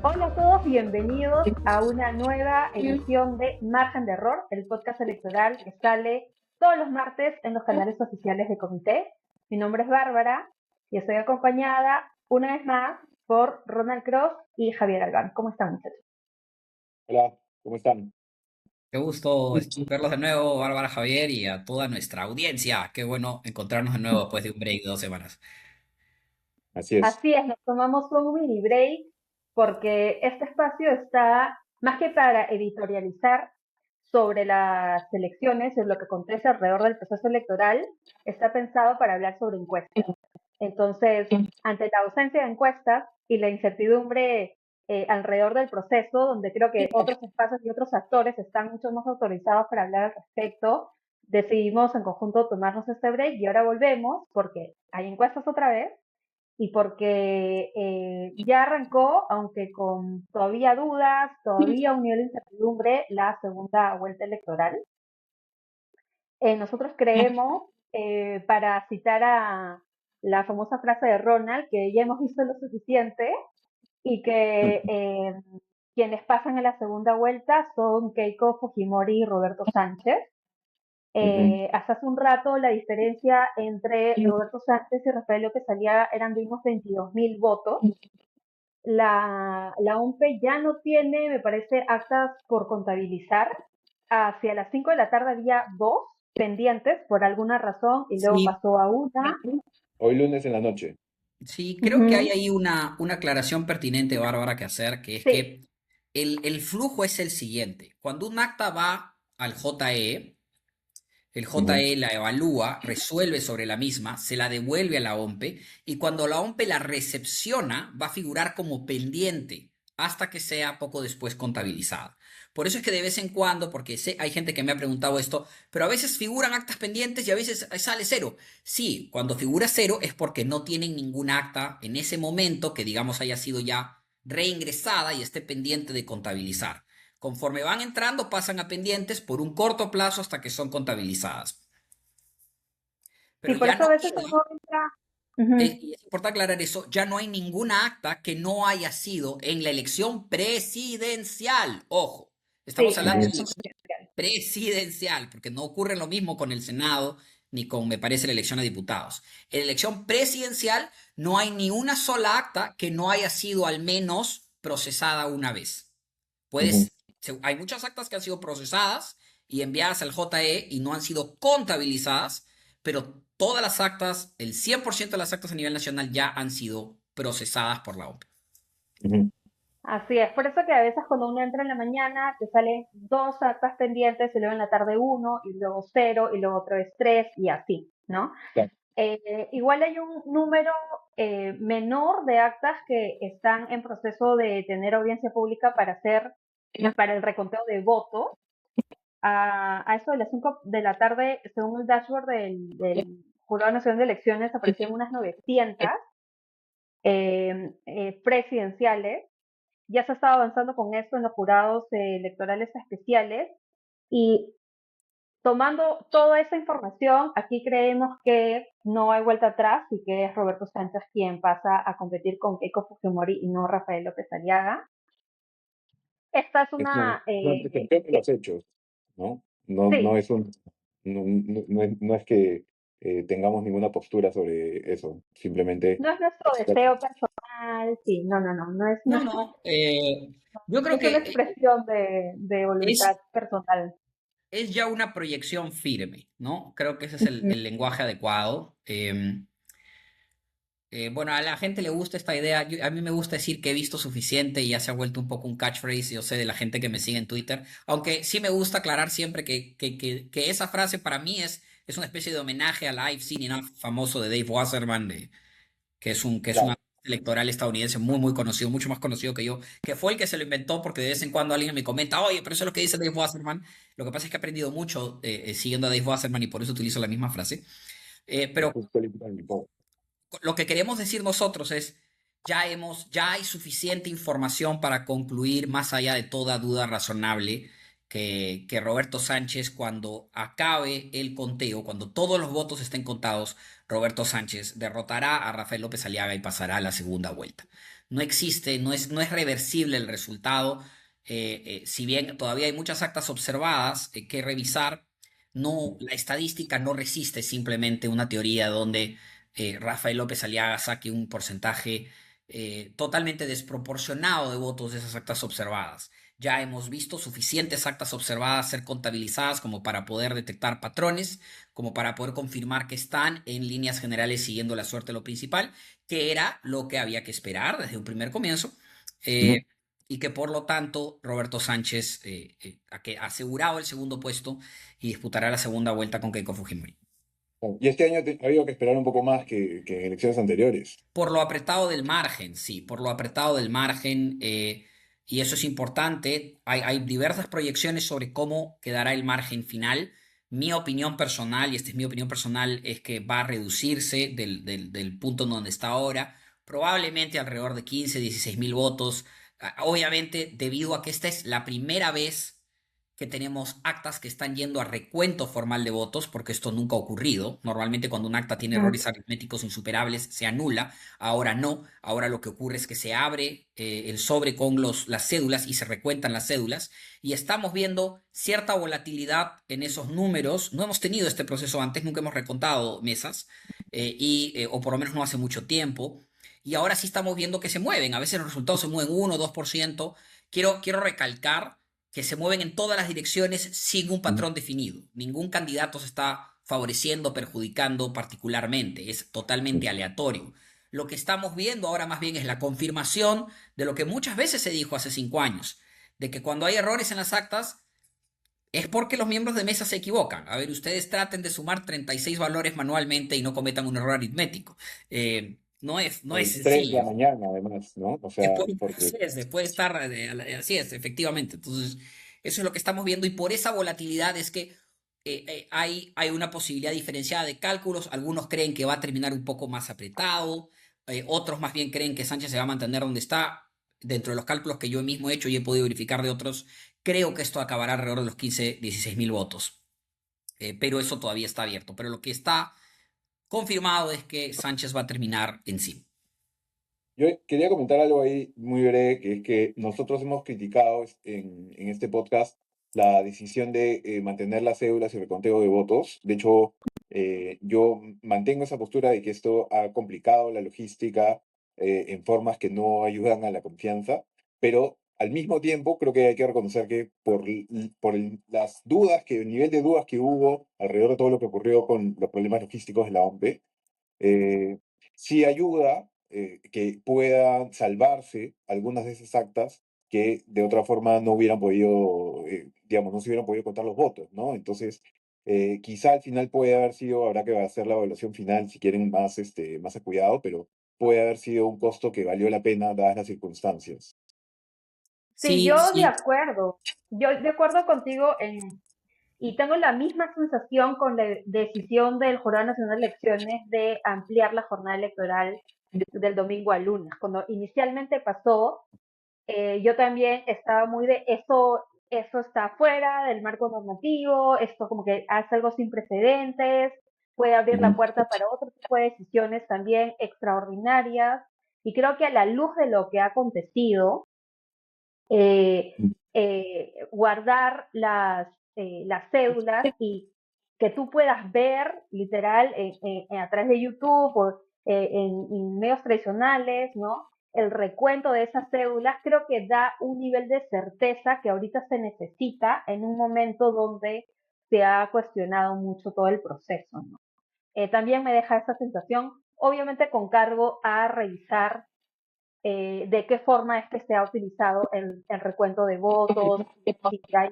Hola a todos, bienvenidos a una nueva edición de Margen de Error, el podcast electoral que sale todos los martes en los canales oficiales de Comité. Mi nombre es Bárbara y estoy acompañada una vez más por Ronald Cross y Javier Albán. ¿Cómo están, muchachos? Hola, ¿cómo están? Qué gusto verlos de nuevo, Bárbara, Javier, y a toda nuestra audiencia. Qué bueno encontrarnos de nuevo después de un break de 2 semanas. Así es. Así es, nos tomamos un mini break porque este espacio está más que para editorializar sobre las elecciones y lo que acontece alrededor del proceso electoral, está pensado para hablar sobre encuestas. Entonces, ante la ausencia de encuestas y la incertidumbre alrededor del proceso, donde creo que otros espacios y otros actores están mucho más autorizados para hablar al respecto, decidimos en conjunto tomarnos este break y ahora volvemos porque hay encuestas otra vez y porque ya arrancó, aunque con todavía dudas, todavía un nivel de incertidumbre, la segunda vuelta electoral. Nosotros creemos, para citar a la famosa frase de Ronald, que ya hemos visto lo suficiente y que quienes pasan a la segunda vuelta son Keiko Fujimori y Roberto Sánchez. Ujú. Hasta hace un rato la diferencia entre Roberto Sánchez y Rafael López Aliaga eran de unos 22.000 votos. La OMPE ya no tiene, me parece, actas por contabilizar. Hacia las 5 de la tarde había dos pendientes por alguna razón y luego Sí, pasó a una. Hoy lunes en la noche. sí, creo que hay Ujú. ahí una aclaración pertinente, Bárbara, que hacer, que es Sí. que el flujo es el siguiente. Cuando un acta va al JE, el Ujú. JE la evalúa, resuelve sobre la misma, se la devuelve a la OMPE y cuando la OMPE la recepciona va a figurar como pendiente hasta que sea poco después contabilizada. Por eso es que de vez en cuando, porque hay gente que me ha preguntado esto, pero a veces figuran actas pendientes y a veces sale cero. Sí, cuando figura cero es porque no tienen ningún acta en ese momento que digamos haya sido ya reingresada y esté pendiente de contabilizar. Conforme van entrando, pasan a pendientes por un corto plazo hasta que son contabilizadas. Sí, Pero por ya eso a no veces queda, uno entra. Ujú. y es importante aclarar eso, ya no hay ninguna acta que no haya sido en la elección presidencial. Ojo, estamos Sí, en la hablando elección de presidencial. presidencial, porque no ocurre lo mismo con el Senado ni con, me parece, la elección a diputados. En la elección presidencial no hay ni una sola acta que no haya sido al menos procesada una vez. Ujú. Hay muchas actas que han sido procesadas y enviadas al JE y no han sido contabilizadas, pero todas las actas, el 100% de las actas a nivel nacional ya han sido procesadas por la OMP. Ujú. Así es, por eso que a veces cuando uno entra en la mañana te salen dos actas pendientes y luego en la tarde uno y luego cero y luego otra vez tres y así, ¿no? Claro. Igual hay un número menor de actas que están en proceso de tener audiencia pública para hacer, para el reconteo de votos. A eso de las 5 de la tarde, según el dashboard del Jurado Nacional de Elecciones, aparecían unas 900 presidenciales. Ya se estaba avanzando con esto en los jurados electorales especiales y tomando toda esa información, aquí creemos que no hay vuelta atrás y que es Roberto Sánchez quien pasa a competir con Keiko Fujimori y no Rafael López Aliaga. Esta es Es una, una, una descripción de los hechos, ¿no? No, no sí, es un, no es que tengamos ninguna postura sobre eso. Simplemente no es nuestro deseo personal, sí, no, no, no, no es, no No, es, no. Yo no creo es una que expresión de voluntad es, personal. es ya una proyección firme, ¿no? Creo que ese es el lenguaje adecuado. Bueno, a la gente le gusta esta idea. A mí me gusta decir que he visto suficiente y ya se ha vuelto un poco un catchphrase, yo sé, de la gente que me sigue en Twitter. Aunque sí me gusta aclarar siempre que esa frase para mí es una especie de homenaje al I've seen enough famoso de Dave Wasserman, que es un claro. electoral estadounidense muy, muy conocido, mucho más conocido que yo, que fue el que se lo inventó porque de vez en cuando alguien me comenta, oye, pero eso es lo que dice Dave Wasserman. Lo que pasa es que he aprendido mucho siguiendo a Dave Wasserman y por eso utilizo la misma frase. Es Pero justo el tiempo. lo que queremos decir nosotros es, ya hay suficiente información para concluir, más allá de toda duda razonable, que Roberto Sánchez, cuando acabe el conteo, cuando todos los votos estén contados, Roberto Sánchez derrotará a Rafael López Aliaga y pasará a la segunda vuelta. no existe, no es reversible el resultado. Si bien todavía hay muchas actas observadas que revisar, no, la estadística no resiste simplemente una teoría donde Rafael López Aliaga saque un porcentaje totalmente desproporcionado de votos de esas actas observadas. Ya hemos visto suficientes actas observadas ser contabilizadas como para poder detectar patrones, como para poder confirmar que están en líneas generales siguiendo la suerte de lo principal, que era lo que había que esperar desde un primer comienzo, Ujú. y que por lo tanto Roberto Sánchez ha asegurado el segundo puesto y disputará la segunda vuelta con Keiko Fujimori. Y este año ha habido que esperar un poco más que en elecciones anteriores. Por lo apretado del margen, sí, por lo apretado del margen, y eso es importante. Hay diversas proyecciones sobre cómo quedará el margen final. Mi opinión personal, y esta es mi opinión personal, es que va a reducirse del punto en donde está ahora, probablemente alrededor de 15, 16 mil votos. Obviamente, debido a que esta es la primera vez que tenemos actas que están yendo a recuento formal de votos, porque esto nunca ha ocurrido. Normalmente cuando un acta tiene Ujú. errores aritméticos insuperables, se anula. Ahora no. Ahora lo que ocurre es que se abre el sobre con las cédulas y se recuentan las cédulas. Y estamos viendo cierta volatilidad en esos números. No hemos tenido este proceso antes, nunca hemos recontado mesas, o por lo menos no hace mucho tiempo. Y ahora sí estamos viendo que se mueven. A veces los resultados se mueven 1 o 2%. Quiero recalcar que se mueven en todas las direcciones sin un Ujú. patrón definido. Ningún candidato se está favoreciendo, perjudicando particularmente, es totalmente aleatorio. Lo que estamos viendo ahora más bien es la confirmación de lo que muchas veces se dijo hace 5 años, de que cuando hay errores en las actas es porque los miembros de mesa se equivocan. A ver, ustedes traten de sumar 36 valores manualmente y no cometan un error aritmético. No es 3 de la sencillo. mañana, además, ¿no? O sea, Después, porque así es, después de estar, así es, efectivamente. Entonces, eso es lo que estamos viendo y por esa volatilidad es que hay una posibilidad diferenciada de cálculos. Algunos creen que va a terminar un poco más apretado, otros más bien creen que Sánchez se va a mantener donde está. Dentro de los cálculos que yo mismo he hecho y he podido verificar de otros, creo que esto acabará alrededor de los 15, 16 mil votos. Pero eso todavía está abierto. Pero lo que está confirmado es que Sánchez va a terminar encima. yo quería comentar algo ahí muy breve, que es que nosotros hemos criticado en este podcast la decisión de mantener las cédulas y el reconteo de votos. De hecho, yo mantengo esa postura de que esto ha complicado la logística en formas que no ayudan a la confianza, pero al mismo tiempo creo que hay que reconocer que las dudas, el nivel de dudas que hubo alrededor de todo lo que ocurrió con los problemas logísticos de la OMP, eh, sí ayuda que puedan salvarse algunas de esas actas que de otra forma no hubieran podido, digamos, no se hubieran podido contar los votos, ¿no? Entonces, quizá al final puede haber sido, habrá que hacer la evaluación final si quieren más, más a cuidado, pero puede haber sido un costo que valió la pena dadas las circunstancias. Sí, Sí, yo de sí. acuerdo. Yo de acuerdo contigo y tengo la misma sensación con la decisión del Jurado Nacional de Elecciones de ampliar la jornada electoral del domingo al lunes. Cuando inicialmente pasó, yo también estaba muy de eso está fuera del marco normativo, esto como que hace algo sin precedentes, puede abrir la Ujú. puerta para otro tipo de decisiones también extraordinarias. Y creo que a la luz de lo que ha acontecido, eh, guardar las cédulas y que tú puedas ver literal a través de YouTube o en medios tradicionales, ¿no? El recuento de esas cédulas creo que da un nivel de certeza que ahorita se necesita en un momento donde se ha cuestionado mucho todo el proceso, ¿no? También me deja esa sensación, obviamente con cargo a revisar de qué forma es que se ha utilizado el recuento de votos, si hay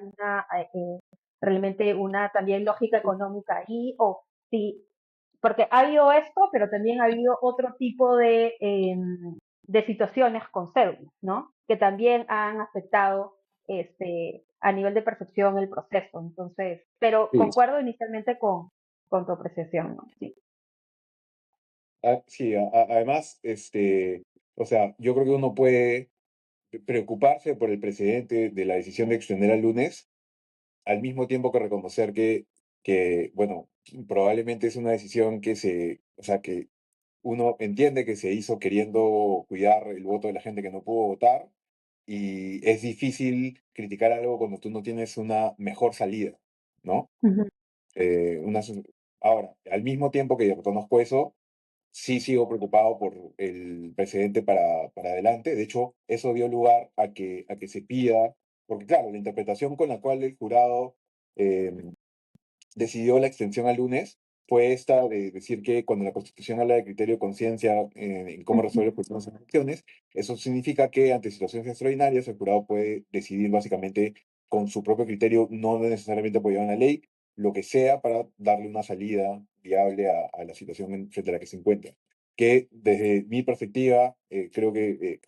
realmente una también lógica económica ahí, o si, porque ha habido esto, pero también ha habido otro tipo de situaciones con cédulas, ¿no? Que también han afectado a nivel de percepción el proceso. Entonces, pero Sí. concuerdo inicialmente con tu apreciación, ¿no? Sí. Sí, además, o sea, yo creo que uno puede preocuparse por el precedente de la decisión de extender al lunes, al mismo tiempo que reconocer bueno, probablemente es una decisión o sea, que uno entiende que se hizo queriendo cuidar el voto de la gente que no pudo votar y es difícil criticar algo cuando tú no tienes una mejor salida, ¿no? Ujú. Eh, una, ahora, al mismo tiempo que reconozco eso, sí sigo preocupado por el precedente para adelante. De hecho, eso dio lugar a que se pida, porque claro, la interpretación con la cual el jurado eh, decidió la extensión al lunes fue esta de decir que cuando la Constitución habla de criterio de conciencia en cómo Ujú. resuelve cuestiones en elecciones, eso significa que ante situaciones extraordinarias el jurado puede decidir básicamente con su propio criterio, no necesariamente apoyar una ley, lo que sea para darle una salida viable a la situación frente a la que se encuentra. Que desde mi perspectiva, creo que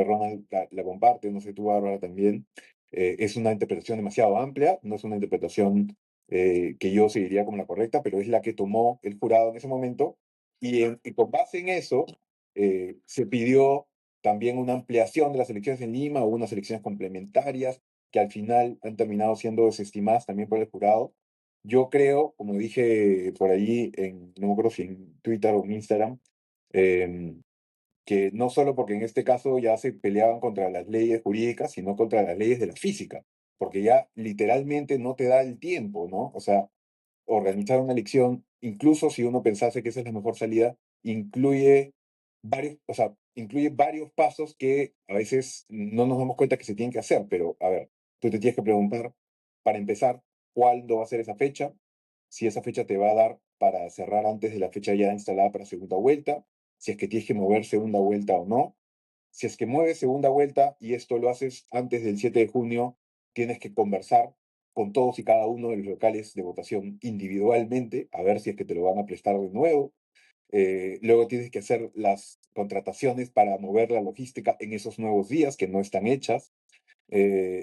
Ronald la comparte, no sé tú, Bárbara, también, es una interpretación demasiado amplia, no es una interpretación que yo seguiría como la correcta, pero es la que tomó el jurado en ese momento. Y con base en eso, se pidió también una ampliación de las elecciones en Lima o unas elecciones complementarias que al final han terminado siendo desestimadas también por el jurado. Yo creo, como dije por allí, no me acuerdo si en Twitter o en Instagram, em, que no solo porque en este caso ya se peleaban contra las leyes jurídicas, sino contra las leyes de la física, porque ya literalmente no te da el tiempo, ¿no? O sea, organizar una elección, incluso si uno pensase que esa es la mejor salida, incluye incluye varios pasos que a veces no nos damos cuenta que se tienen que hacer, pero a ver, tú te tienes que preguntar, para empezar, ¿cuándo va a ser esa fecha? Si esa fecha te va a dar para cerrar antes de la fecha ya instalada para segunda vuelta, si es que tienes que mover segunda vuelta o no. Si es que mueves segunda vuelta y esto lo haces antes del 7 de junio, tienes que conversar con todos y cada uno de los locales de votación individualmente, a ver si es que te lo van a prestar de nuevo. Luego tienes que hacer las contrataciones para mover la logística en esos nuevos días que no están hechas.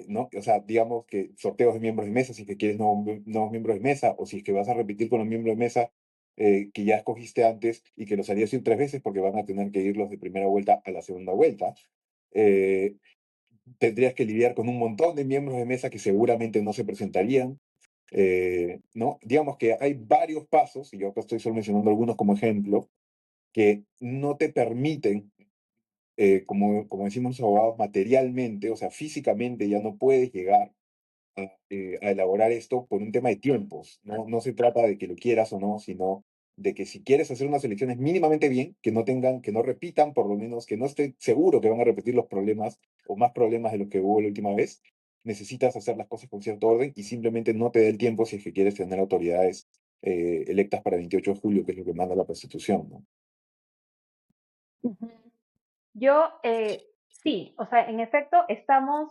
¿No? O sea, digamos que sorteos de miembros de mesa, si es que quieres nuevos miembros de mesa, o si es que vas a repetir con los miembros de mesa que ya escogiste antes y que los harías ir 3 veces porque van a tener que irlos de primera vuelta a la segunda vuelta. Eh, Tendrías que lidiar con un montón de miembros de mesa que seguramente no se presentarían. ¿No? Digamos que hay varios pasos, y yo acá estoy solo mencionando algunos como ejemplo, que no te permiten como decimos los abogados, materialmente, o sea, físicamente ya no puedes llegar a elaborar esto por un tema de tiempos. No, no se trata de que lo quieras o no, sino de que si quieres hacer unas elecciones mínimamente bien, que no tengan, que no repitan, por lo menos, que no esté seguro que van a repetir los problemas o más problemas de los que hubo la última vez, necesitas hacer las cosas con cierto orden y simplemente no te dé el tiempo si es que quieres tener autoridades electas para el 28 de julio, que es lo que manda la Constitución, ¿no? Ujú. Yo, sí, o sea, en efecto, estamos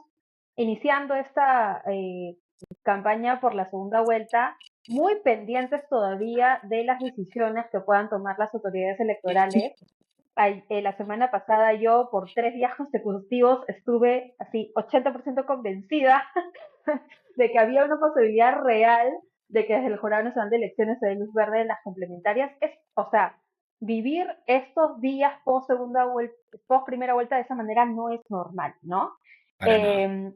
iniciando esta campaña por la segunda vuelta, muy pendientes todavía de las decisiones que puedan tomar las autoridades electorales. La semana pasada yo por 3 días consecutivos estuve así 80% convencida de que había una posibilidad real de que desde el Jurado Nacional de Elecciones se dé luz verde en las complementarias. O sea, vivir estos días post primera vuelta de esa manera no es normal, ¿no? Para nada. Eh,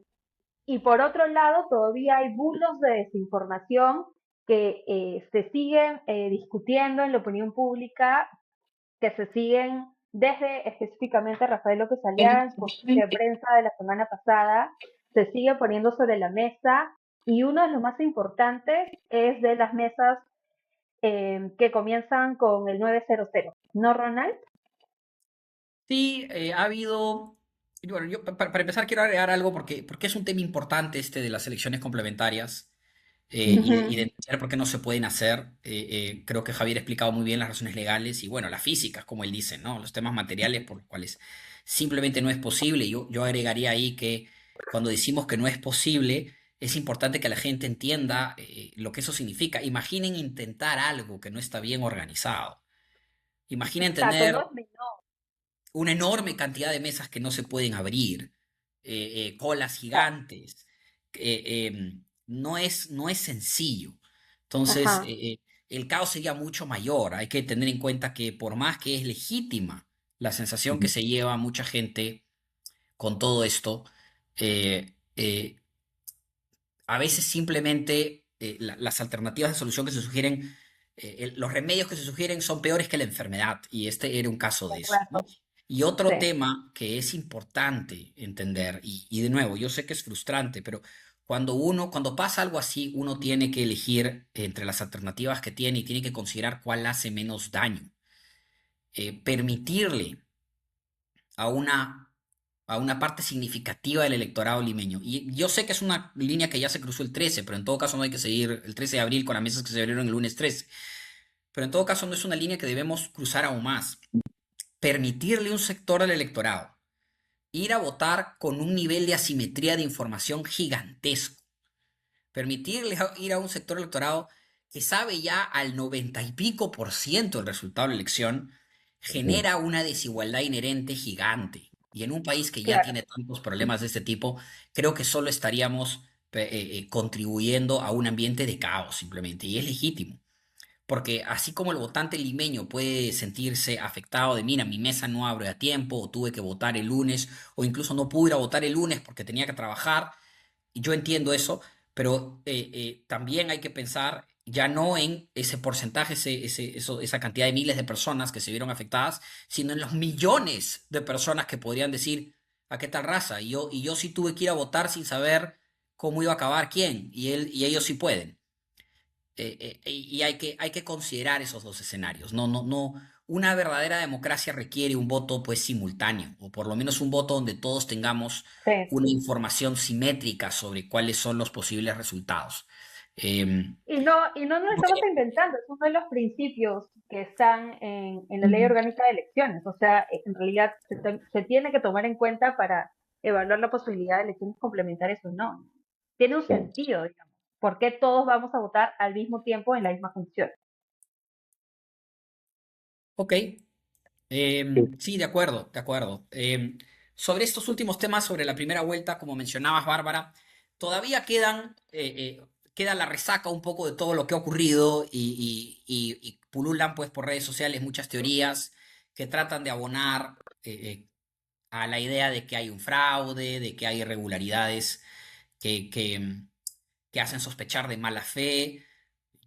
y por otro lado, todavía hay bulos de desinformación que se siguen discutiendo en la opinión pública, que se siguen desde específicamente Rafael López Aliaga en su conferencia de prensa de la semana pasada, se sigue poniendo sobre la mesa y uno de los más importantes es de las mesas que comienzan con el 900, ¿no, Ronald? Sí, ha habido. Y bueno, yo para empezar quiero agregar algo porque es un tema importante este de las elecciones complementarias y de Ujú. entender por qué no se pueden hacer. Creo que Javier ha explicado muy bien las razones legales y bueno, las físicas, como él dice, ¿no? Los temas materiales por los cuales simplemente no es posible. Yo agregaría ahí que cuando decimos que no es posible, es importante que la gente entienda lo que eso significa. Imaginen intentar algo que no está bien organizado. Imaginen Exacto, no tener es menor. una enorme cantidad de mesas que no se pueden abrir, colas Claro. gigantes. No es sencillo. Entonces, Ajá. el caos sería mucho mayor. Hay que tener en cuenta que por más que es legítima la sensación que Ujú. se lleva mucha gente con todo esto, eh, eh, a veces simplemente las alternativas de solución que se sugieren los remedios que se sugieren son peores que la enfermedad, y este era un caso de eso, ¿no? Correcto. Y otro Sí, tema que es importante entender, y de nuevo, yo sé que es frustrante, pero cuando pasa algo así, uno tiene que elegir entre las alternativas que tiene y tiene que considerar cuál hace menos daño. Permitirle a una parte significativa del electorado limeño. Y yo sé que es una línea que ya se cruzó el 13, pero en todo caso no hay que seguir el 13 de abril con las mesas que se abrieron el lunes 13. Pero en todo caso no es una línea que debemos cruzar aún más. Permitirle a un sector del electorado ir a votar con un nivel de asimetría de información gigantesco. Permitirle ir a un sector electorado que sabe ya al 90 y pico por ciento el resultado de la elección, genera una desigualdad inherente gigante. Y en un país que ya claro. tiene tantos problemas de este tipo, creo que solo estaríamos contribuyendo a un ambiente de caos simplemente. Y es legítimo. Porque así como el votante limeño puede sentirse afectado de, mira, mi mesa no abre a tiempo, o tuve que votar el lunes, o incluso no pude ir a votar el lunes porque tenía que trabajar, y yo entiendo eso, pero también hay que pensar ya no en ese porcentaje, esa cantidad de miles de personas que se vieron afectadas, sino en los millones de personas que podrían decir, ¿a qué tal raza? Y yo sí tuve que ir a votar sin saber cómo iba a acabar quién, y ellos sí pueden. Y hay que considerar esos dos escenarios. No, no, no. Una verdadera democracia requiere un voto pues simultáneo, o por lo menos un voto donde todos tengamos Sí. una información simétrica sobre cuáles son los posibles resultados. Y no nos estamos Porque- inventando, es uno de los principios que están en la Ley Orgánica de Elecciones. O sea, en realidad se tiene que tomar en cuenta para evaluar la posibilidad de elecciones complementarias o no. Tiene un sentido, digamos. ¿Por qué todos vamos a votar al mismo tiempo en la misma función? ok, sí, de acuerdo, de acuerdo. Sobre estos últimos temas, sobre la primera vuelta, como mencionabas, Bárbara, todavía queda la resaca un poco de todo lo que ha ocurrido y pululan pues por redes sociales muchas teorías que tratan de abonar a la idea de que hay un fraude, de que hay irregularidades que, que, que hacen sospechar de mala fe.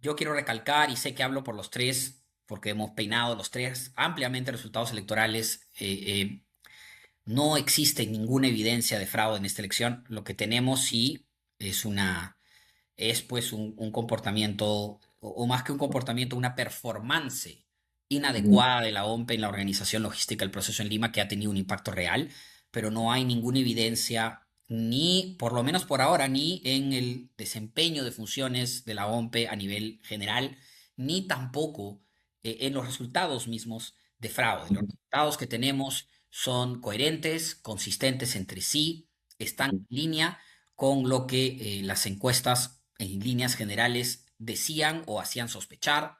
Yo quiero recalcar, y sé que hablo por los tres, porque hemos peinado los tres ampliamente resultados electorales. No existe ninguna evidencia de fraude en esta elección. Lo que tenemos sí es pues un comportamiento, o más que un comportamiento, una performance inadecuada de la OMPE en la organización logística del proceso en Lima que ha tenido un impacto real, pero no hay ninguna evidencia, ni, por lo menos por ahora, ni en el desempeño de funciones de la OMPE a nivel general, ni tampoco en los resultados mismos de fraude. Los resultados que tenemos son coherentes, consistentes entre sí, están en línea con lo que las encuestas en líneas generales decían o hacían sospechar.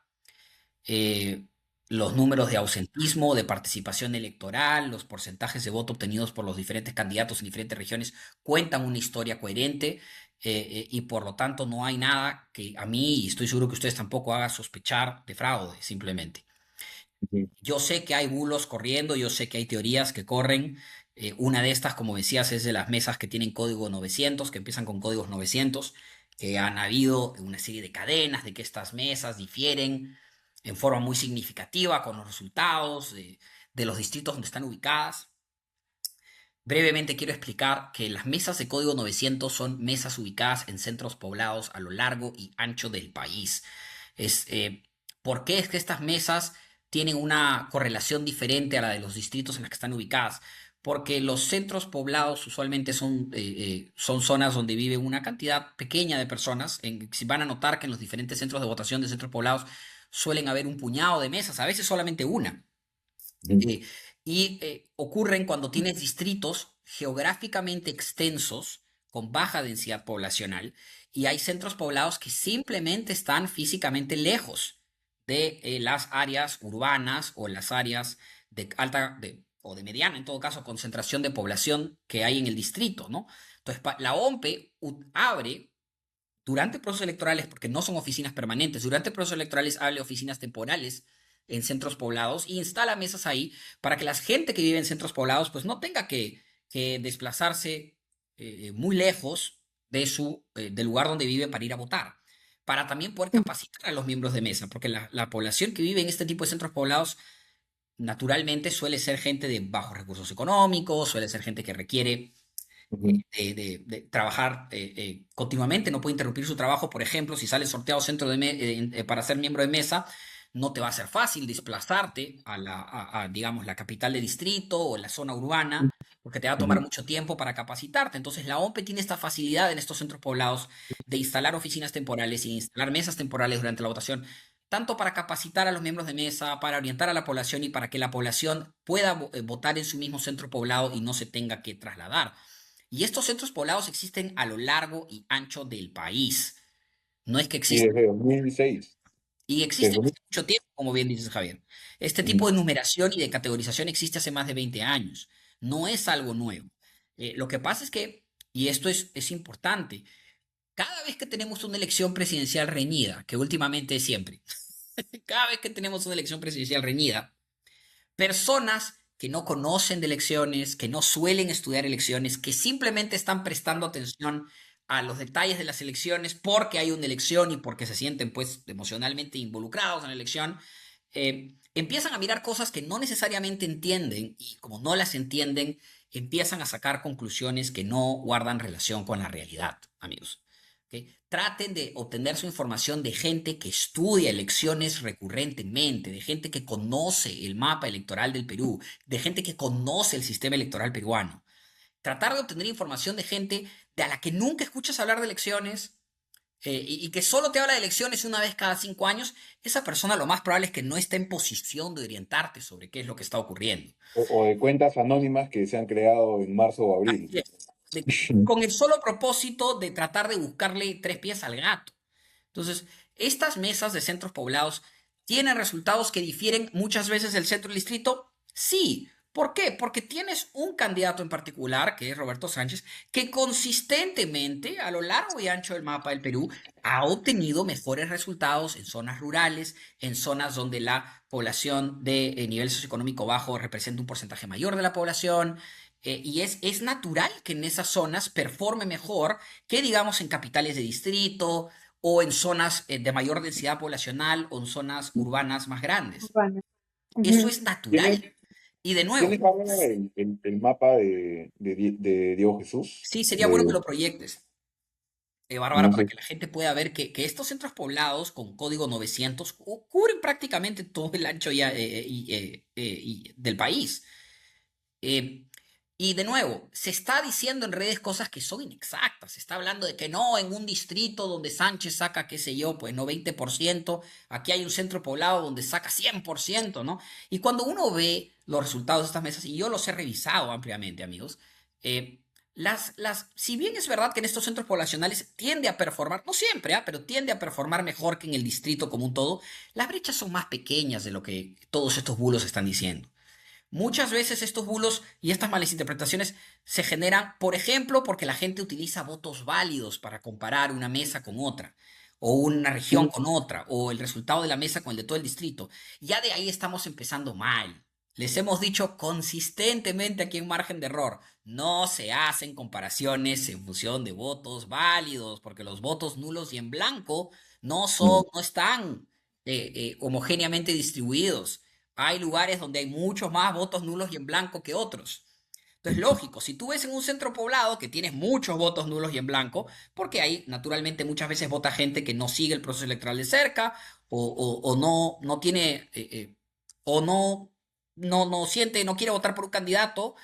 Eh, los números de ausentismo, de participación electoral, los porcentajes de voto obtenidos por los diferentes candidatos en diferentes regiones cuentan una historia coherente, y por lo tanto no hay nada que a mí, y estoy seguro que ustedes tampoco, haga sospechar de fraude, simplemente. Yo sé que hay bulos corriendo, yo sé que hay teorías que corren. Una de estas, como decías, es de las mesas que tienen código 900, que empiezan con códigos 900, que han habido una serie de cadenas de que estas mesas difieren en forma muy significativa con los resultados de los distritos donde están ubicadas. Brevemente quiero explicar que las mesas de código 900 son mesas ubicadas en centros poblados a lo largo y ancho del país. Es, ¿Por qué es que estas mesas tienen una correlación diferente a la de los distritos en las que están ubicadas? Porque los centros poblados usualmente son zonas donde vive una cantidad pequeña de personas. Si van a notar que en los diferentes centros de votación de centros poblados suelen haber un puñado de mesas, a veces solamente una. Eh, Ocurren cuando tienes distritos geográficamente extensos con baja densidad poblacional, y hay centros poblados que simplemente están físicamente lejos de las áreas urbanas o las áreas de alta o de mediana, en todo caso, concentración de población que hay en el distrito, ¿no? Entonces, la OMPE abre durante procesos electorales, porque no son oficinas permanentes, durante procesos electorales abre oficinas temporales en centros poblados y instala mesas ahí para que la gente que vive en centros poblados pues no tenga que desplazarse muy lejos del lugar donde vive para ir a votar. para también poder capacitar a los miembros de mesa, porque la población que vive en este tipo de centros poblados naturalmente suele ser gente de bajos recursos económicos, suele ser gente que requiere Ujú. de trabajar continuamente, no puede interrumpir su trabajo. Por ejemplo, si sales sorteado para ser miembro de mesa, no te va a ser fácil desplazarte digamos, la capital de distrito o la zona urbana, porque te va a tomar Ujú. mucho tiempo para capacitarte. Entonces, la OMPE tiene esta facilidad en estos centros poblados de instalar oficinas temporales y instalar mesas temporales durante la votación, tanto para capacitar a los miembros de mesa, para orientar a la población y para que la población pueda votar en su mismo centro poblado y no se tenga que trasladar. Y estos centros poblados existen a lo largo y ancho del país. No es que Y existen, desde 2006. y existen Desde... hace mucho tiempo, como bien dices, Javier. Este tipo Ujú. de numeración y de categorización existe hace más de 20 años. No es algo nuevo. Lo que pasa es que, y esto es importante, cada vez que tenemos una elección presidencial reñida, que últimamente es siempre, cada vez que tenemos una elección presidencial reñida, personas que no conocen de elecciones, que no suelen estudiar elecciones, que simplemente están prestando atención a los detalles de las elecciones porque hay una elección y porque se sienten pues emocionalmente involucrados en la elección, empiezan a mirar cosas que no necesariamente entienden y como no las entienden, empiezan a sacar conclusiones que no guardan relación con la realidad, amigos. ¿Ok? Traten de obtener su información de gente que estudia elecciones recurrentemente, de gente que conoce el mapa electoral del Perú, de gente que conoce el sistema electoral peruano. Tratar de obtener información de gente de a la que nunca escuchas hablar de elecciones y que solo te habla de elecciones una vez cada 5 años, esa persona lo más probable es que no esté en posición de orientarte sobre qué es lo que está ocurriendo. O de cuentas anónimas que se han creado en marzo o abril. Así es. Con el solo propósito de tratar de buscarle tres pies al gato. Entonces, estas mesas de centros poblados tienen resultados que difieren muchas veces del centro del distrito. Sí. ¿Por qué? Porque tienes un candidato en particular, que es Roberto Sánchez, que consistentemente a lo largo y ancho del mapa del Perú ha obtenido mejores resultados en zonas rurales, en zonas donde la población de nivel socioeconómico bajo representa un porcentaje mayor de la población. Y es natural que en esas zonas performe mejor que, digamos, en capitales de distrito, o en zonas de mayor densidad poblacional o en zonas urbanas más grandes. Bueno, Eso ujú. es ¿Tienes, natural. Y de nuevo, tienes ahora el mapa de Diego Jesús? sí, sería bueno que De, lo proyectes, Bárbara, no para sé. que la gente pueda ver que estos centros poblados con código 900 cubren prácticamente todo el ancho del país. Eh, y de nuevo, se está diciendo en redes cosas que son inexactas. Se está hablando de que no, en un distrito donde Sánchez saca, qué sé yo, pues no 20%, aquí hay un centro poblado donde saca 100%, ¿no? Y cuando uno ve los resultados de estas mesas, y yo los he revisado ampliamente, amigos, eh, si bien es verdad que en estos centros poblacionales tiende a performar, no siempre, pero tiende a performar mejor que en el distrito como un todo, las brechas son más pequeñas de lo que todos estos bulos están diciendo. Muchas veces estos bulos y estas malas interpretaciones se generan, por ejemplo, porque la gente utiliza votos válidos para comparar una mesa con otra, o una región con otra, o el resultado de la mesa con el de todo el distrito. Ya de ahí estamos empezando mal. Les hemos dicho consistentemente aquí en Margen de Error, no se hacen comparaciones en función de votos válidos, porque los votos nulos y en blanco no están homogéneamente distribuidos. Hay lugares donde hay muchos más votos nulos y en blanco que otros. Entonces, lógico, si tú ves en un centro poblado que tienes muchos votos nulos y en blanco, porque ahí naturalmente muchas veces vota gente que no sigue el proceso electoral de cerca o no tiene o no siente, no quiere votar por un candidato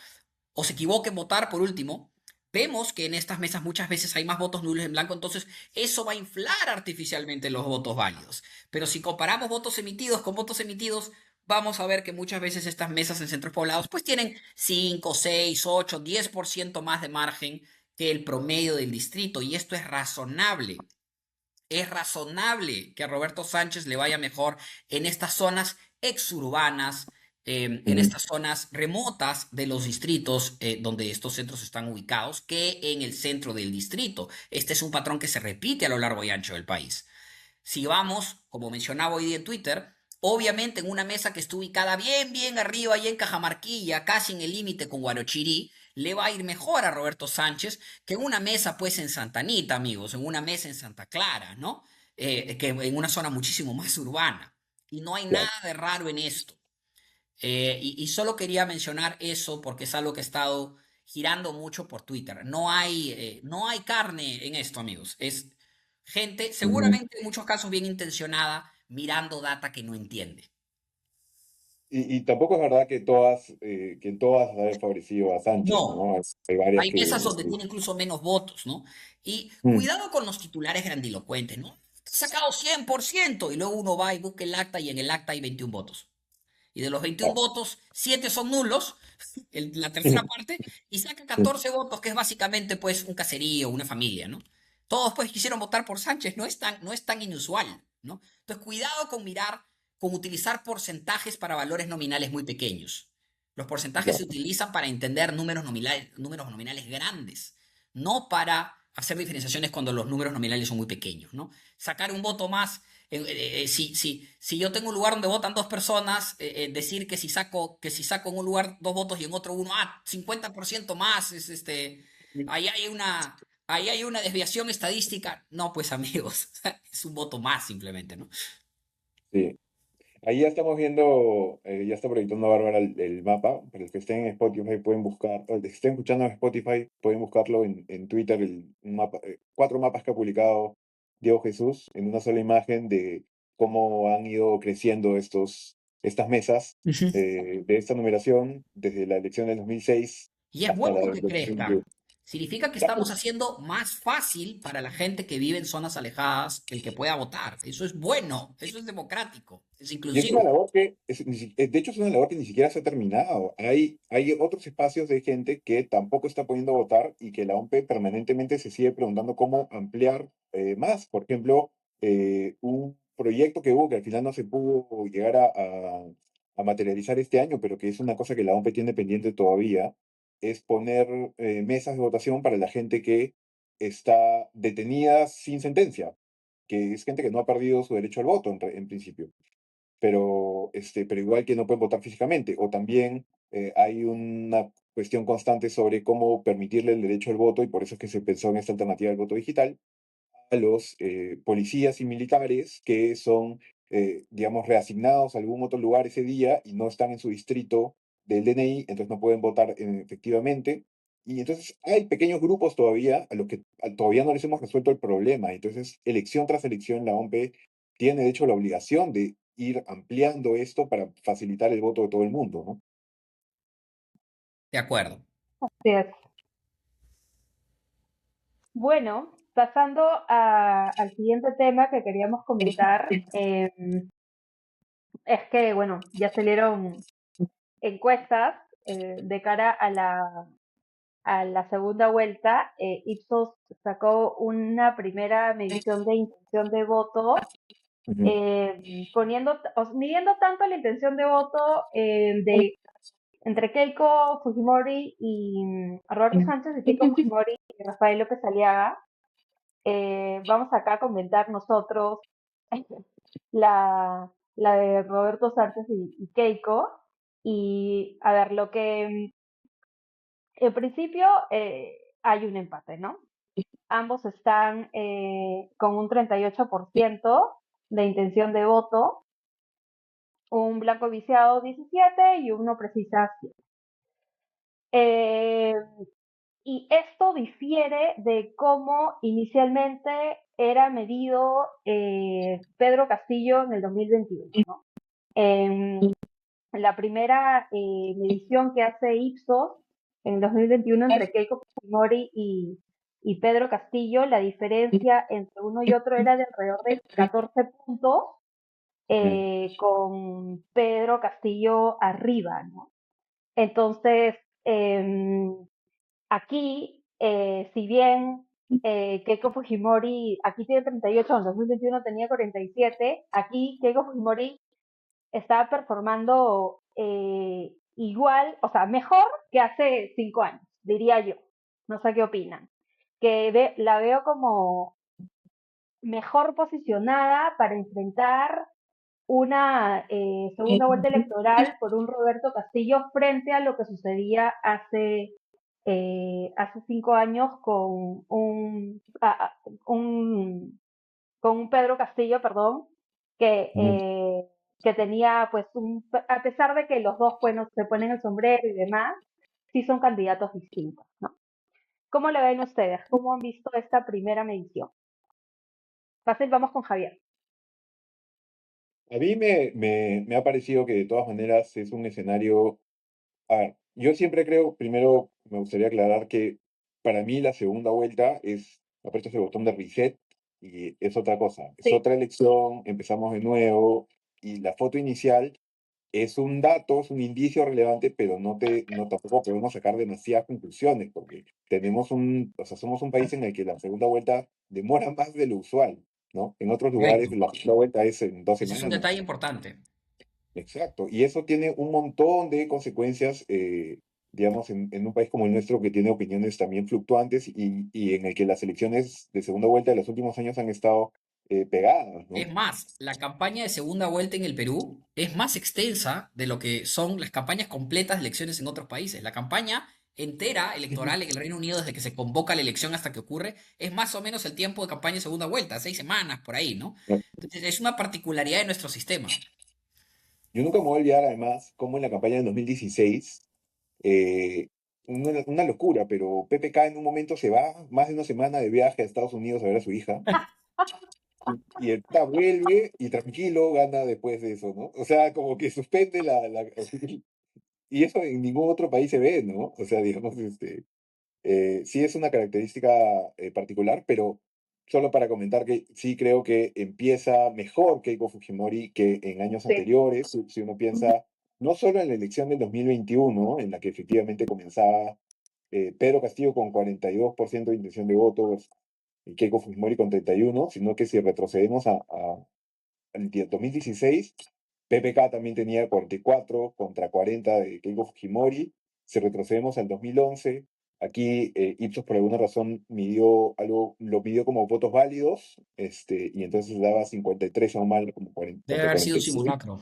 o se equivoca en votar por último, vemos que en estas mesas muchas veces hay más votos nulos en blanco, entonces eso va a inflar artificialmente los votos válidos. Pero si comparamos votos emitidos con votos emitidos, vamos a ver que muchas veces estas mesas en centros poblados pues tienen 5, 6, 8, 10% más de margen que el promedio del distrito y esto es razonable. Es razonable que a Roberto Sánchez le vaya mejor en estas zonas exurbanas, en Ujú. estas zonas remotas de los distritos donde estos centros están ubicados, que en el centro del distrito. Este es un patrón que se repite a lo largo y ancho del país. Si vamos, como mencionaba hoy día en Twitter, obviamente en una mesa que está ubicada bien, bien arriba y en Cajamarquilla, casi en el límite con Guarochirí, le va a ir mejor a Roberto Sánchez que en una mesa pues en Santa Anita, amigos, en una mesa en Santa Clara, ¿no? que en una zona muchísimo más urbana. Y no hay Claro. nada de raro en esto. Y solo quería mencionar eso porque es algo que he estado girando mucho por Twitter. No hay carne en esto, amigos. Es gente, Ujú. seguramente en muchos casos bien intencionada, mirando data que no entiende. Y tampoco es verdad que todas han favorecido a Sánchez, No, ¿no? Hay varias hay mesas que... donde tiene incluso menos votos, ¿no? Y Mm, cuidado con los titulares grandilocuentes, ¿no? He sacado 100% y luego uno va y busca el acta y en el acta hay 21 votos. Y de los 21 claro. votos, 7 son nulos, la tercera parte, y saca Sí, 14 votos, que es básicamente pues un caserío, una familia, ¿no? Todos pues quisieron votar por Sánchez, no es tan inusual, ¿no? Entonces cuidado con mirar, con utilizar porcentajes para valores nominales muy pequeños. Los porcentajes se claro. utilizan para entender números nominales grandes, no para hacer diferenciaciones cuando los números nominales son muy pequeños, ¿no? Sacar un voto más si yo tengo un lugar donde votan dos personas, decir que si saco en un lugar dos votos y en otro uno, 50% más, ahí hay ahí hay una desviación estadística. No, pues amigos, es un voto más simplemente, ¿no? Sí. Ahí ya estamos viendo, ya está proyectando Bárbara el mapa. Para los que estén en Spotify pueden buscar, o los que estén escuchando en Spotify pueden buscarlo en Twitter, un mapa, 4 mapas que ha publicado Diego Jesús en una sola imagen de cómo han ido creciendo estas mesas Ujú. de esta numeración desde la elección del 2006 Y es hasta la bueno del que 2010. crezca. Significa que estamos haciendo más fácil para la gente que vive en zonas alejadas el que pueda votar. Eso es bueno, eso es democrático, es Y es una inclusivo. labor que, de hecho, es una labor que ni siquiera se ha terminado. Hay otros espacios de gente que tampoco está pudiendo votar y que la OMP permanentemente se sigue preguntando cómo ampliar más. Por ejemplo, un proyecto que hubo que al final no se pudo llegar a materializar este año, pero que es una cosa que la OMP tiene pendiente todavía, es poner mesas de votación para la gente que está detenida sin sentencia, que es gente que no ha perdido su derecho al voto en principio, pero igual que no pueden votar físicamente. O también hay una cuestión constante sobre cómo permitirle el derecho al voto, y por eso es que se pensó en esta alternativa del voto digital, a los policías y militares que son, digamos, reasignados a algún otro lugar ese día y no están en su distrito del DNI, entonces no pueden votar efectivamente. Y entonces hay pequeños grupos todavía a los que todavía no les hemos resuelto el problema. Entonces, elección tras elección, la OMP tiene, de hecho, la obligación de ir ampliando esto para facilitar el voto de todo el mundo, ¿no? De acuerdo. Así es. Bueno, pasando al siguiente tema que queríamos comentar, es que, bueno, ya salieron encuestas de cara a la segunda vuelta. Ipsos sacó una primera medición de intención de voto, Ujú, midiendo tanto la intención de voto entre Keiko Fujimori y Roberto Sánchez y Keiko Fujimori y Rafael López Aliaga. Vamos acá a comentar nosotros la de Roberto Sánchez y Keiko. Y a ver, lo que en principio hay un empate, ¿no? Ambos están con un 38% de intención de voto, un blanco viciado 17 y uno precisa 7. Eh, y esto difiere de cómo inicialmente era medido Pedro Castillo en el 2021, ¿no? En la primera medición que hace Ipsos en 2021 entre Keiko Fujimori y Pedro Castillo, la diferencia entre uno y otro era de alrededor de 14 puntos, ujú, con Pedro Castillo arriba, ¿no? Entonces, aquí, si bien Keiko Fujimori, aquí tiene 38, en 2021 tenía 47, aquí Keiko Fujimori está performando igual, o sea, mejor que hace 5 años, diría yo. No sé qué opinan. La veo como mejor posicionada para enfrentar una segunda vuelta electoral por un Roberto Castillo frente a lo que sucedía hace 5 años con un con un Pedro Castillo, perdón, que, Mm. que tenía, pues, a pesar de que los dos, bueno, se ponen el sombrero y demás, sí son candidatos distintos, ¿no? ¿Cómo lo ven ustedes? ¿Cómo han visto esta primera medición? Fácil, vamos con Javier. A mí me ha parecido que de todas maneras es un escenario. A ver, yo siempre creo, primero me gustaría aclarar que para mí la segunda vuelta es, aprietas el botón de reset y es otra cosa, es Sí, otra elección, empezamos de nuevo y la foto inicial es un dato, es un indicio relevante, pero no tampoco podemos sacar demasiadas conclusiones porque o sea, somos un país en el que la segunda vuelta demora más de lo usual, ¿no? En otros lugares Correcto. la segunda vuelta es en dos Ese es un semanas. detalle importante. Exacto, y eso tiene un montón de consecuencias, digamos, en un país como el nuestro que tiene opiniones también fluctuantes y en el que las elecciones de segunda vuelta de los últimos años han estado pegadas, Es ¿no? más, la campaña de segunda vuelta en el Perú es más extensa de lo que son las campañas completas de elecciones en otros países. La campaña entera electoral en el Reino Unido, desde que se convoca la elección hasta que ocurre, es más o menos el tiempo de campaña de segunda vuelta, 6 semanas por ahí, ¿no? Entonces, es una particularidad de nuestro sistema. Yo nunca me voy a olvidar, además, cómo en la campaña del 2016, eh, una locura, pero PPK en un momento se va más de una semana de viaje a Estados Unidos a ver a su hija. Y el PPK vuelve y tranquilo gana después de eso, ¿no? O sea, como que suspende y eso en ningún otro país se ve, ¿no? O sea, digamos, sí es una característica particular, pero solo para comentar que sí creo que empieza mejor Keiko Fujimori que en años sí. anteriores, si uno piensa no solo en la elección del 2021, en la que efectivamente comenzaba Pedro Castillo con 42% de intención de votos y Keiko Fujimori con 31%, sino que si retrocedemos al 2016, PPK también tenía 44 contra 40 de Keiko Fujimori. Si retrocedemos al 2011, aquí Ipsos por alguna razón lo midió como votos válidos, y entonces daba 53 o mal, como 40 Debe contra haber sido un 46. simulacro.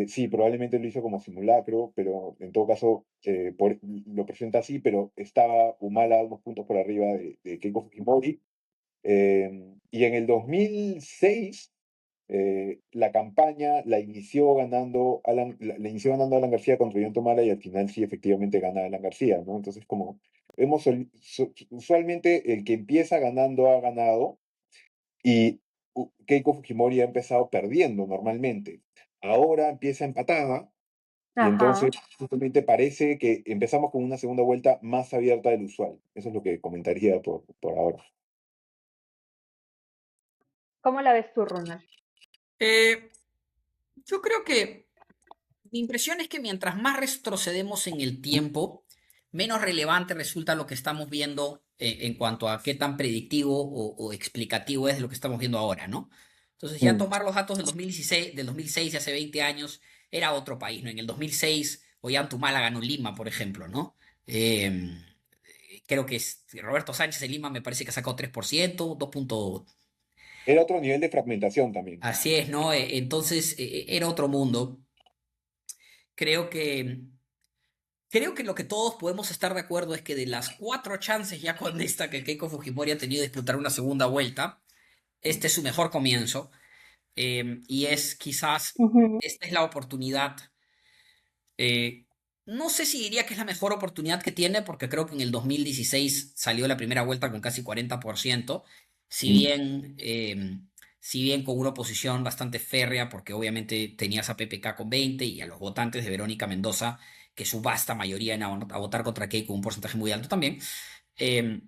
Sí, probablemente lo hizo como simulacro, pero en todo caso lo presenta así, pero estaba Humala unos puntos por arriba de Keiko Fujimori. Y en el 2006 la campaña la inició ganando Alan García contra Ollanta Humala y al final sí efectivamente gana Alan García, ¿no? Entonces como usualmente el que empieza ganando ha ganado y Keiko Fujimori ha empezado perdiendo normalmente. Ahora empieza empatada y entonces Ajá. justamente parece que empezamos con una segunda vuelta más abierta del usual. Eso es lo que comentaría por ahora. ¿Cómo la ves tú, Ronald? Eh, yo creo que mi impresión es que mientras más retrocedemos en el tiempo, menos relevante resulta lo que estamos viendo en cuanto a qué tan predictivo o explicativo es de lo que estamos viendo ahora, ¿no? Entonces ya Mm. tomar los datos del 2006 de hace 20 años era otro país, ¿no? En el 2006 Ollanta ganó en Lima, por ejemplo, ¿no? Eh, creo que Roberto Sánchez en Lima me parece que ha sacado 3%, 2 puntos. Era otro nivel de fragmentación también. Así es, ¿no? Entonces era otro mundo. Creo que Creo que lo que todos podemos estar de acuerdo es que de las 4 chances ya con esta que Keiko Fujimori ha tenido de disputar una segunda vuelta, este es su mejor comienzo y es quizás, Ujú. esta es la oportunidad. eh, no sé si diría que es la mejor oportunidad que tiene, porque creo que en el 2016 salió la primera vuelta con casi 40%, si Mm. bien, si bien con una oposición bastante férrea, porque obviamente tenías a PPK con 20 y a los votantes de Verónica Mendoza, que su vasta mayoría a votar contra Keiko, un porcentaje muy alto también. Eh,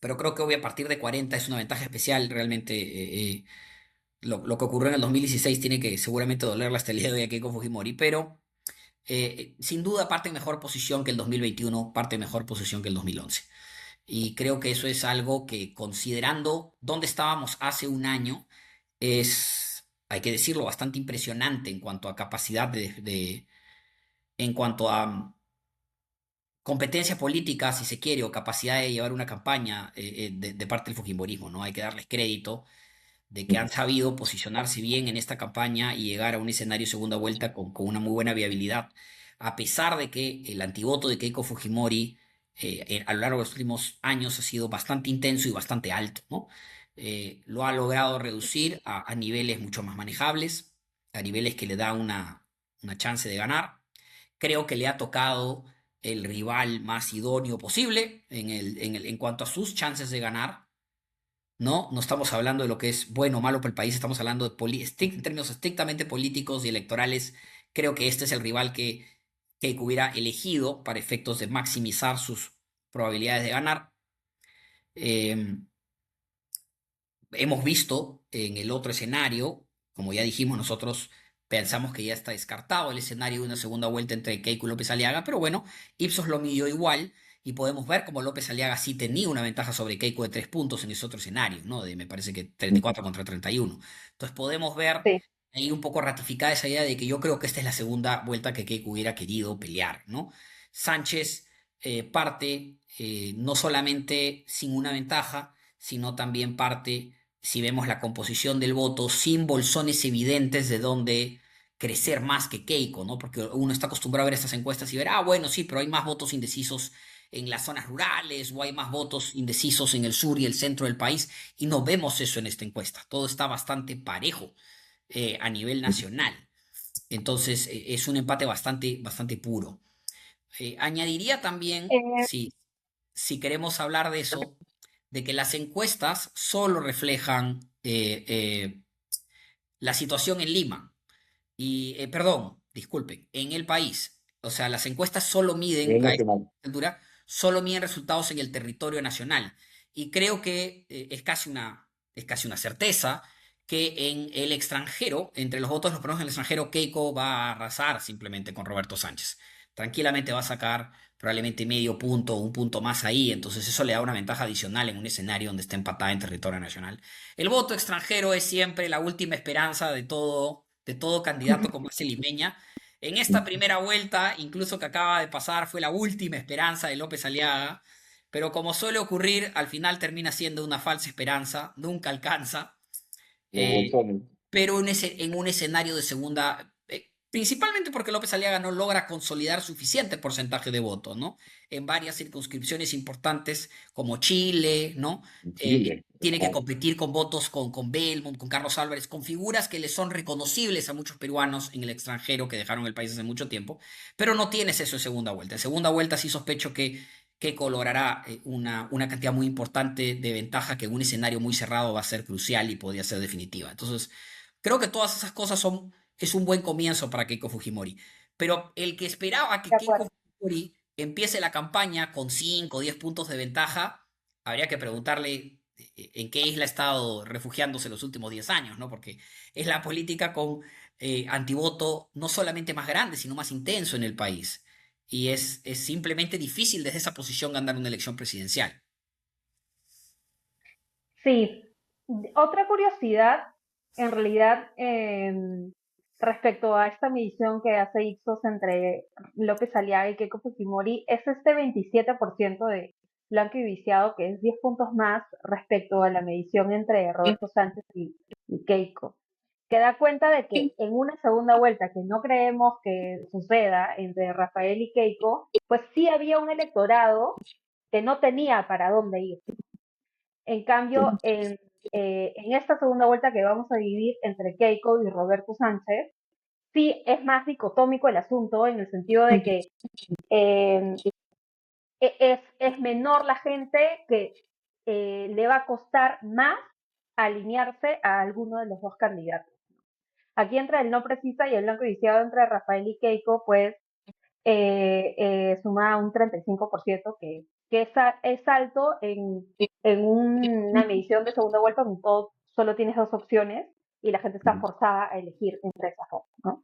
pero creo que hoy a partir de 40 es una ventaja especial. Realmente lo que ocurrió en el 2016 tiene que seguramente dolerle hasta el día de hoy a Keiko Fujimori, pero sin duda parte en mejor posición que el 2021, parte en mejor posición que el 2011. Y creo que eso es algo que, considerando dónde estábamos hace un año, es, hay que decirlo, bastante impresionante en cuanto a capacidad en cuanto a competencia política, si se quiere, o capacidad de llevar una campaña de parte del Fujimorismo, ¿no? Hay que darles crédito de que han sabido posicionarse bien en esta campaña y llegar a un escenario segunda vuelta con una muy buena viabilidad, a pesar de que el antivoto de Keiko Fujimori a lo largo de los últimos años ha sido bastante intenso y bastante alto, ¿no? lo ha logrado reducir a niveles mucho más manejables, a niveles que le da una chance de ganar. Creo que le ha tocado el rival más idóneo posible en cuanto a sus chances de ganar. No, no estamos hablando de lo que es bueno o malo para el país, estamos hablando de en términos estrictamente políticos y electorales. Creo que este es el rival que hubiera elegido para efectos de maximizar sus probabilidades de ganar. Eh, Hemos visto en el otro escenario, como ya dijimos, nosotros pensamos que ya está descartado el escenario de una segunda vuelta entre Keiko y López Aliaga, pero bueno, Ipsos lo midió igual y podemos ver cómo López Aliaga sí tenía una ventaja sobre Keiko de 3 puntos en ese otro escenario, ¿no? De me parece que 34 contra 31. Entonces podemos ver Sí. ahí un poco ratificada esa idea de que yo creo que esta es la segunda vuelta que Keiko hubiera querido pelear, ¿no? Sánchez parte no solamente sin una ventaja, sino también parte, si vemos la composición del voto, sin bolsones evidentes de dónde crecer más que Keiko, ¿no? Porque uno está acostumbrado a ver estas encuestas y ver, ah, bueno, sí, pero hay más votos indecisos en las zonas rurales o hay más votos indecisos en el sur y el centro del país y no vemos eso en esta encuesta. Todo está bastante parejo a nivel nacional. Entonces es un empate bastante puro. Añadiría también, Eh, si queremos hablar de eso, de que las encuestas solo reflejan la situación en Lima. Y, perdón, disculpen, en el país. O sea, las encuestas solo miden, nivel a esta nacional. altura, solo miden resultados en el territorio nacional. Y creo que es casi una certeza que en el extranjero, entre los votos de los peruanos en el extranjero, Keiko va a arrasar simplemente con Roberto Sánchez. Tranquilamente va a sacar probablemente medio punto, un punto más ahí, entonces eso le da una ventaja adicional en un escenario donde está empatada en territorio nacional. El voto extranjero es siempre la última esperanza de todo candidato con base limeña. En esta primera vuelta, incluso que acaba de pasar, fue la última esperanza de López Aliaga, pero como suele ocurrir, al final termina siendo una falsa esperanza, nunca alcanza. Los Eh, bolsones. pero en un escenario de segunda, principalmente porque López Aliaga no logra consolidar suficiente porcentaje de votos, ¿no? En varias circunscripciones importantes como Chile, ¿no? Chile. Tiene que Claro. competir con votos con Belmont, con Carlos Álvarez, con figuras que le son reconocibles a muchos peruanos en el extranjero que dejaron el país hace mucho tiempo, pero no tienes eso en segunda vuelta. En segunda vuelta sí sospecho que logrará una cantidad muy importante de ventaja que en un escenario muy cerrado va a ser crucial y podría ser definitiva. Entonces, creo que todas esas cosas es un buen comienzo para Keiko Fujimori. Pero el que esperaba que de Keiko acuerdo. Fujimori empiece la campaña con 5 o 10 puntos de ventaja, habría que preguntarle en qué isla ha estado refugiándose los últimos 10 años, ¿no? Porque es la política con antivoto no solamente más grande, sino más intenso en el país. Y es simplemente difícil desde esa posición ganar una elección presidencial. Sí. Otra curiosidad, en realidad, respecto a esta medición que hace Ipsos entre López Aliaga y Keiko Fujimori, es este 27% de blanco y viciado, que es 10 puntos más respecto a la medición entre Roberto Sánchez y Keiko, que da cuenta de que en una segunda vuelta, que no creemos que suceda entre Rafael y Keiko, pues sí había un electorado que no tenía para dónde ir. En cambio, en esta segunda vuelta que vamos a vivir entre Keiko y Roberto Sánchez, sí es más dicotómico el asunto en el sentido de que eh, es menor la gente que le va a costar más alinearse a alguno de los dos candidatos. Aquí entra el no precisa y el blanco viciado entre Rafael y Keiko, pues suma un 35%, que es alto en una medición de segunda vuelta donde todo, solo tienes dos opciones y la gente está forzada a elegir entre esas dos, ¿no?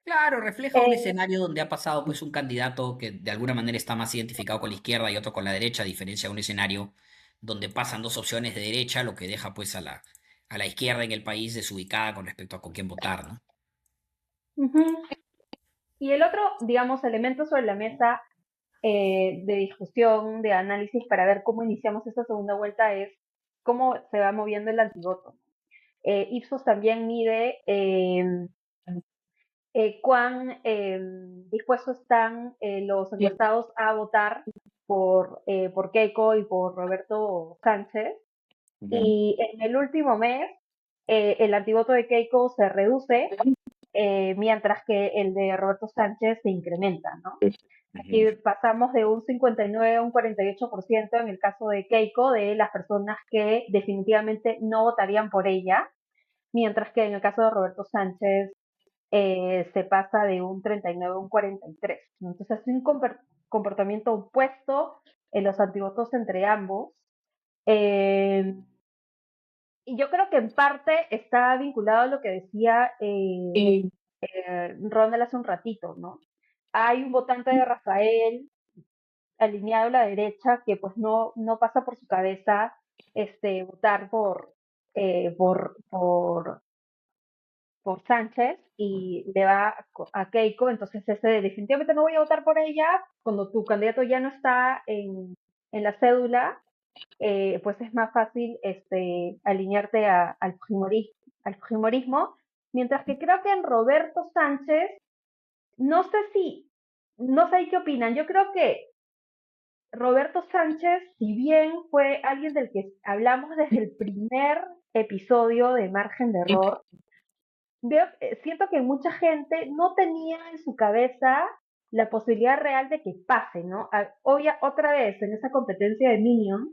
Claro, refleja un Eh, escenario donde ha pasado pues un candidato que de alguna manera está más identificado con la izquierda y otro con la derecha, a diferencia de un escenario donde pasan dos opciones de derecha, lo que deja pues a la izquierda en el país desubicada con respecto a con quién votar, ¿no? Ujú. Y el otro, digamos, elemento sobre la mesa de discusión, de análisis para ver cómo iniciamos esta segunda vuelta es cómo se va moviendo el antivoto. Ipsos también mide cuán dispuestos están los encuestados a votar por Keiko y por Roberto Sánchez. Ya. y en el último mes el antivoto de Keiko se reduce, mientras que el de Roberto Sánchez se incrementa, ¿no? Ujú. Aquí pasamos de un 59 a un 48% en el caso de Keiko, de las personas que definitivamente no votarían por ella, mientras que en el caso de Roberto Sánchez se pasa de un 39 a un 43%. Entonces es un comportamiento opuesto en los antivotos entre ambos. Eh, y yo creo que en parte está vinculado a lo que decía Ronald hace un ratito, ¿no? Hay un votante de Rafael alineado a la derecha que pues no pasa por su cabeza votar por Sánchez y le va a Keiko, entonces ese definitivamente no voy a votar por ella, cuando tu candidato ya no está en la cédula, pues es más fácil alinearte al fujimorismo, mientras que creo que en Roberto Sánchez, no sé si, no sé qué opinan, yo creo que Roberto Sánchez, si bien fue alguien del que hablamos desde el primer episodio de Margen de Error, siento que mucha gente no tenía en su cabeza la posibilidad real de que pase, ¿no? Otra vez, en esa competencia de Minions,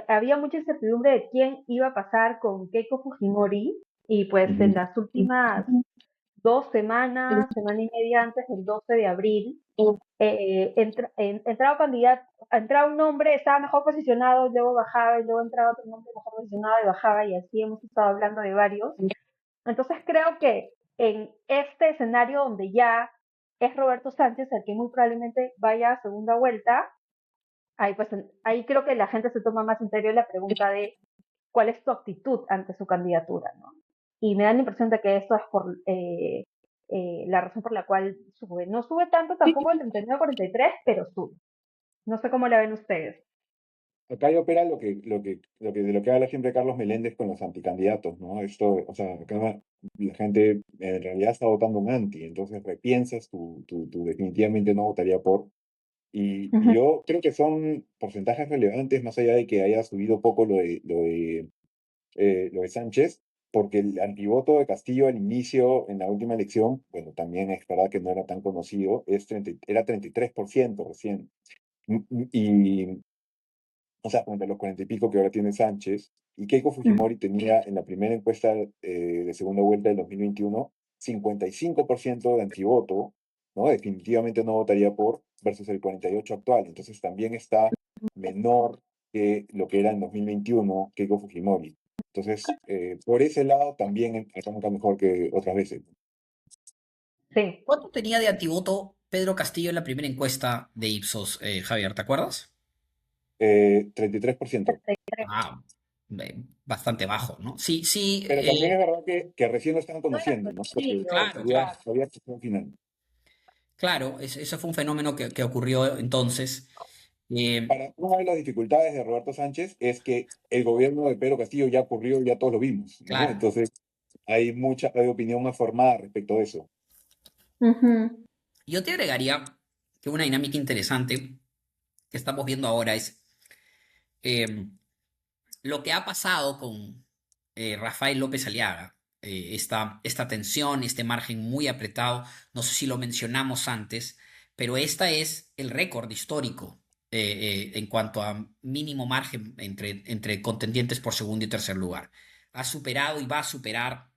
había mucha incertidumbre de quién iba a pasar con Keiko Fujimori, y pues en Ujú. las últimas 2 semanas, semana y media antes del 12 de abril, entraba candidato, entraba un nombre, estaba mejor posicionado, luego bajaba, y luego entraba otro nombre mejor posicionado y bajaba, y así hemos estado hablando de varios. Entonces creo que en este escenario donde ya es Roberto Sánchez el que muy probablemente vaya a segunda vuelta, ahí, pues, ahí creo que la gente se toma más en serio la pregunta de cuál es tu actitud ante su candidatura, ¿no? Y me da la impresión de que esto es por la razón por la cual sube. No sube tanto tampoco el 39 a 43, pero sube. No sé cómo la ven ustedes. Acá ya opera de lo que habla siempre Carlos Meléndez con los anticandidatos, ¿no? Esto, o sea, acá la gente en realidad está votando un anti, entonces repiensas tu definitivamente no votaría por. Y Ujú. yo creo que son porcentajes relevantes, más allá de que haya subido poco lo de Sánchez, porque el antivoto de Castillo al inicio, en la última elección, bueno, también es verdad que no era tan conocido, era 33% recién. Y, o sea, frente a los 40 y pico que ahora tiene Sánchez, y Keiko Fujimori tenía en la primera encuesta de segunda vuelta del 2021 55% de antivoto, ¿no? Definitivamente no votaría por, versus el 48% actual. Entonces también está menor que lo que era en 2021 Keiko Fujimori. Entonces, por ese lado también arranca mejor que otras veces. Sí. ¿Cuánto tenía de antivoto Pedro Castillo en la primera encuesta de Ipsos, Javier? ¿Te acuerdas? 33%. Ah, bastante bajo, ¿no? Sí, sí, Pero también es verdad que recién lo están No era conociendo, ¿no? Porque conocido, claro, todavía, claro. claro. todavía está en final. Claro, eso fue un fenómeno que ocurrió entonces. Eh, Una de las dificultades de Roberto Sánchez es que el gobierno de Pedro Castillo ya ocurrió, ya todos lo vimos, ¿no? claro. Entonces hay opinión más formada respecto de eso. Ujú. Yo te agregaría que una dinámica interesante que estamos viendo ahora es eh, lo que ha pasado con Rafael López Aliaga. Esta tensión, este margen muy apretado, no sé si lo mencionamos antes, pero esta es el récord histórico en cuanto a mínimo margen entre contendientes por segundo y tercer lugar. Ha superado y va a superar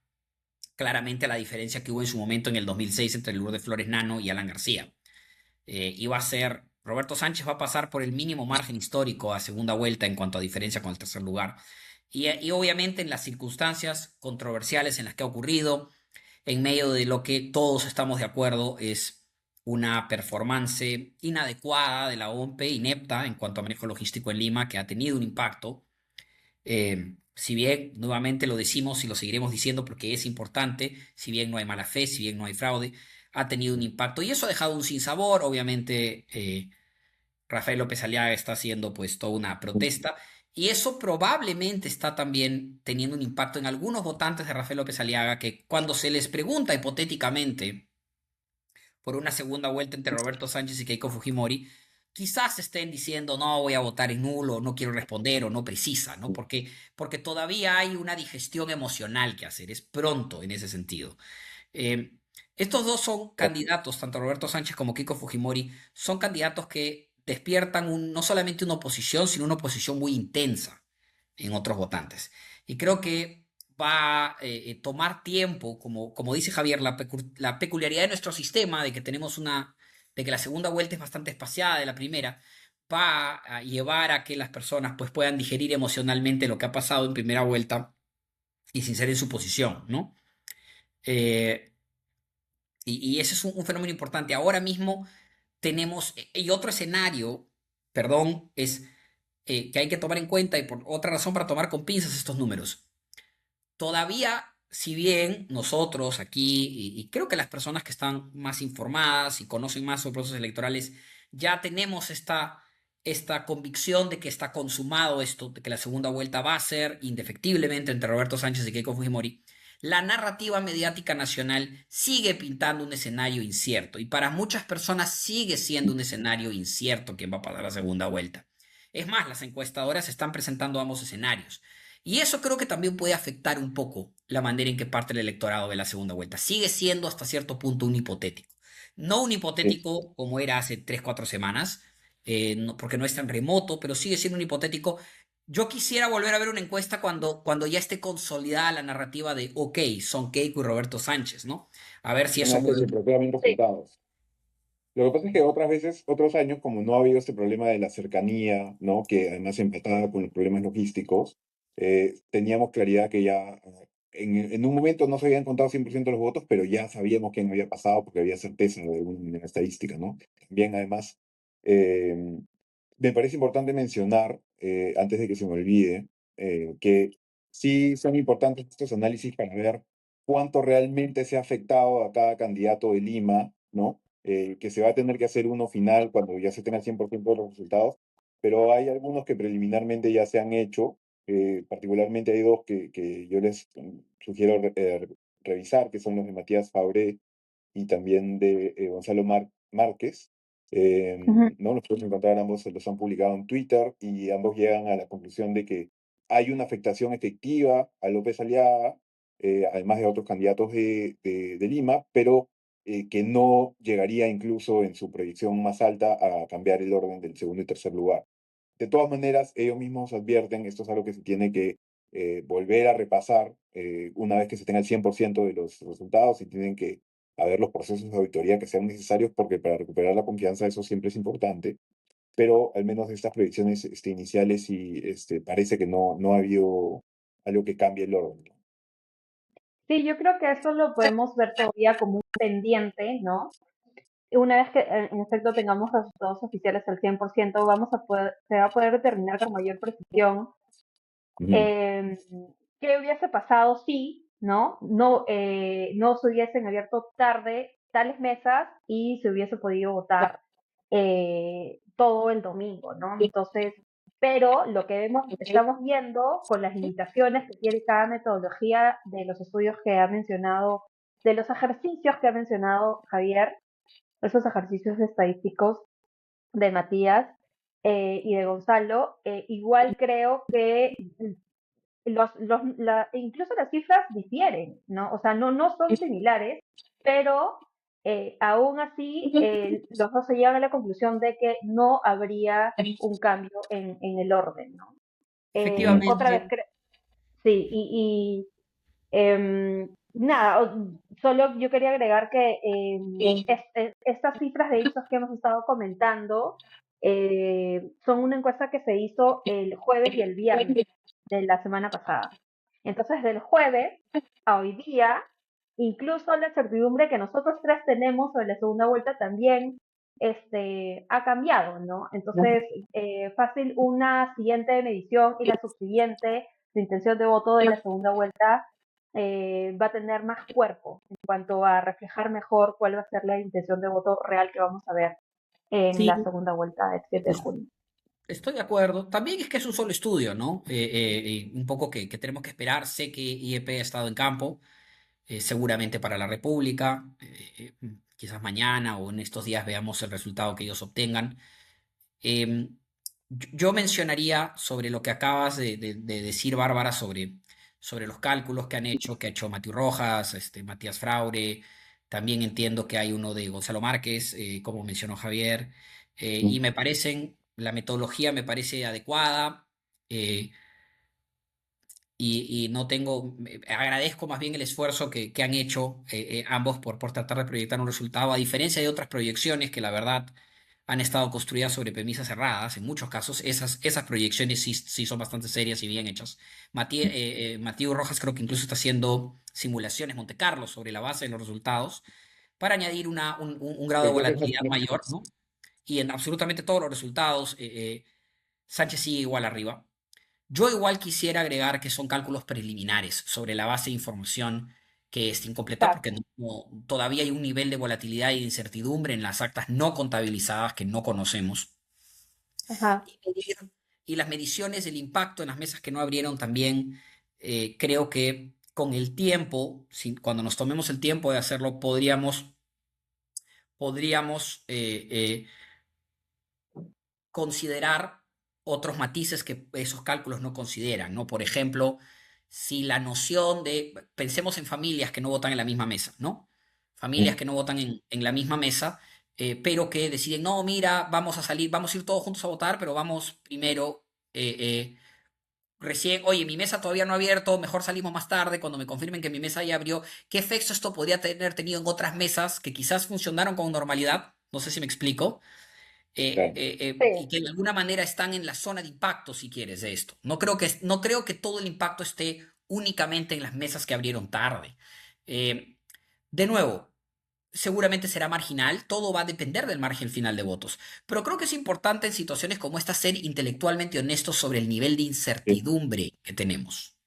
claramente la diferencia que hubo en su momento en el 2006 entre Lourdes Flores Nano y Alan García. Iba a ser, Roberto Sánchez va a pasar por el mínimo margen histórico a segunda vuelta en cuanto a diferencia con el tercer lugar. Y obviamente en las circunstancias controversiales en las que ha ocurrido, en medio de lo que todos estamos de acuerdo es una performance inadecuada de la OMP, inepta en cuanto a manejo logístico en Lima, que ha tenido un impacto. Si bien, nuevamente lo decimos y lo seguiremos diciendo porque es importante, si bien no hay mala fe, si bien no hay fraude, ha tenido un impacto y eso ha dejado un sinsabor. Obviamente, Rafael López Aliaga está haciendo pues toda una protesta y eso probablemente está también teniendo un impacto en algunos votantes de Rafael López Aliaga que cuando se les pregunta hipotéticamente por una segunda vuelta entre Roberto Sánchez y Keiko Fujimori, quizás estén diciendo, no, voy a votar en nulo, no quiero responder o no precisa, ¿no? Porque todavía hay una digestión emocional que hacer, es pronto en ese sentido. Eh, Estos dos son candidatos, tanto Roberto Sánchez como Keiko Fujimori, son candidatos que despiertan no solamente una oposición, sino una oposición muy intensa en otros votantes. Y creo que va a tomar tiempo, como dice Javier, la peculiaridad de nuestro sistema, de que la segunda vuelta es bastante espaciada de la primera, va a llevar a que las personas pues, puedan digerir emocionalmente lo que ha pasado en primera vuelta y sin ser en su posición, ¿no? Eh, y ese es un fenómeno importante. Ahora mismo tenemos, y otro escenario, perdón, es que hay que tomar en cuenta y por otra razón para tomar con pinzas estos números. Todavía, si bien nosotros aquí, y creo que las personas que están más informadas y conocen más sobre procesos electorales, ya tenemos esta convicción de que está consumado esto, de que la segunda vuelta va a ser indefectiblemente entre Roberto Sánchez y Keiko Fujimori, la narrativa mediática nacional sigue pintando un escenario incierto y para muchas personas sigue siendo un escenario incierto quién va a pasar la segunda vuelta. Es más, las encuestadoras están presentando ambos escenarios. Y eso creo que también puede afectar un poco la manera en que parte el electorado de la segunda vuelta. Sigue siendo hasta cierto punto un hipotético. No un Es, hipotético como era hace 3, 4 semanas, porque no es tan remoto, pero sigue siendo un hipotético. Yo quisiera volver a ver una encuesta cuando ya esté consolidada la narrativa de, ok, son Keiko y Roberto Sánchez, ¿no? A ver si una eso vez que puede... se proclamen Sí. resultados. Lo que pasa es que otras veces, otros años, como no ha habido este problema de la cercanía, ¿no? Que además empataba con los problemas logísticos, teníamos claridad que ya en un momento no se habían contado 100% los votos, pero ya sabíamos quién había pasado porque había certeza de una estadística, ¿no? También, además, eh, me parece importante mencionar, antes de que se me olvide, que sí son importantes estos análisis para ver cuánto realmente se ha afectado a cada candidato de Lima, ¿no? Que se va a tener que hacer uno final cuando ya se tenga el 100% de los resultados, pero hay algunos que preliminarmente ya se han hecho, particularmente hay dos que yo les sugiero revisar, que son los de Matías Fabré y también de Gonzalo Márquez. Ujú. ¿No? Los pueden encontrar ambos, se los han publicado en Twitter y ambos llegan a la conclusión de que hay una afectación efectiva a López Aliaga, además de otros candidatos de Lima, pero que no llegaría incluso en su proyección más alta a cambiar el orden del segundo y tercer lugar. De todas maneras, ellos mismos advierten, esto es algo que se tiene que volver a repasar una vez que se tenga el 100% de los resultados y tienen que haber los procesos de auditoría que sean necesarios porque para recuperar la confianza eso siempre es importante, pero al menos de estas predicciones iniciales y parece que no ha habido algo que cambie el orden. Sí, yo creo que eso lo podemos ver todavía como un pendiente, ¿no? Una vez que en efecto tengamos resultados oficiales al 100%, se va a poder determinar con mayor precisión Ujú. qué hubiese pasado si, ¿no? No se hubiesen abierto tarde tales mesas y se hubiese podido votar todo el domingo, ¿no? Entonces, pero lo que estamos viendo con las limitaciones que tiene cada metodología de los estudios que ha mencionado, de los ejercicios que ha mencionado Javier, esos ejercicios estadísticos de Matías y de Gonzalo, igual creo que incluso las cifras difieren, ¿no? O sea, no son similares, pero aún así los dos se llevan a la conclusión de que no habría un cambio en el orden, ¿no? Otra vez, Efectivamente, sí, nada, solo yo quería agregar que estas cifras de Ipsos que hemos estado comentando son una encuesta que se hizo el jueves y el viernes de la semana pasada. Entonces, del jueves a hoy día, incluso la certidumbre que nosotros tres tenemos sobre la segunda vuelta también ha cambiado, ¿no? Entonces, fácil una siguiente medición y la subsiguiente de intención de voto de la segunda vuelta va a tener más cuerpo en cuanto a reflejar mejor cuál va a ser la intención de voto real que vamos a ver en sí, la segunda vuelta del 7 de es- junio. estoy de acuerdo. También es que es un solo estudio, ¿no? Y un poco que tenemos que esperar. Sé que IEP ha estado en campo, seguramente para la República. Quizás mañana o en estos días veamos el resultado que ellos obtengan. Em, yo mencionaría sobre lo que acabas de decir, Bárbara, sobre los cálculos que ha hecho Matthew Rojas, Matías Fraure. También entiendo que hay uno de Gonzalo Márquez, como mencionó Javier, y la metodología me parece adecuada. eh, y no tengo, agradezco más bien el esfuerzo que han hecho ambos por tratar de proyectar un resultado, a diferencia de otras proyecciones que la verdad han estado construidas sobre premisas cerradas. En muchos casos, esas proyecciones sí son bastante serias y bien hechas. Matías Rojas creo que incluso está haciendo simulaciones Monte Carlo sobre la base de los resultados para añadir un grado de Entonces, volatilidad mayor, ¿no? Y en absolutamente todos los resultados, Sánchez sigue igual arriba. Yo igual quisiera agregar que son cálculos preliminares sobre la base de información que es incompleta porque Exacto. todavía hay un nivel de volatilidad y de incertidumbre en las actas no contabilizadas que no conocemos. Ajá. Y las mediciones del impacto en las mesas que no abrieron también, creo que con el tiempo, cuando nos tomemos el tiempo de hacerlo, podríamos considerar otros matices que esos cálculos no consideran, ¿no? Por ejemplo, si la noción pensemos en familias que no votan en la misma mesa, ¿no? Familias que no votan en la misma mesa, pero que deciden, no, mira, vamos a salir, vamos a ir todos juntos a votar, pero vamos primero, recién, oye, mi mesa todavía no ha abierto, mejor salimos más tarde cuando me confirmen que mi mesa ya abrió. ¿Qué efecto esto podría tener tenido en otras mesas que quizás funcionaron con normalidad? No sé si me explico claro. y Sí, que de alguna manera están en la zona de impacto, si quieres, de esto. No creo que todo el impacto esté únicamente en las mesas que abrieron tarde. Eh, de nuevo, seguramente será marginal, todo va a depender del margen final de votos, pero creo que es importante en situaciones como esta ser intelectualmente honestos sobre el nivel de Sí. incertidumbre que tenemos.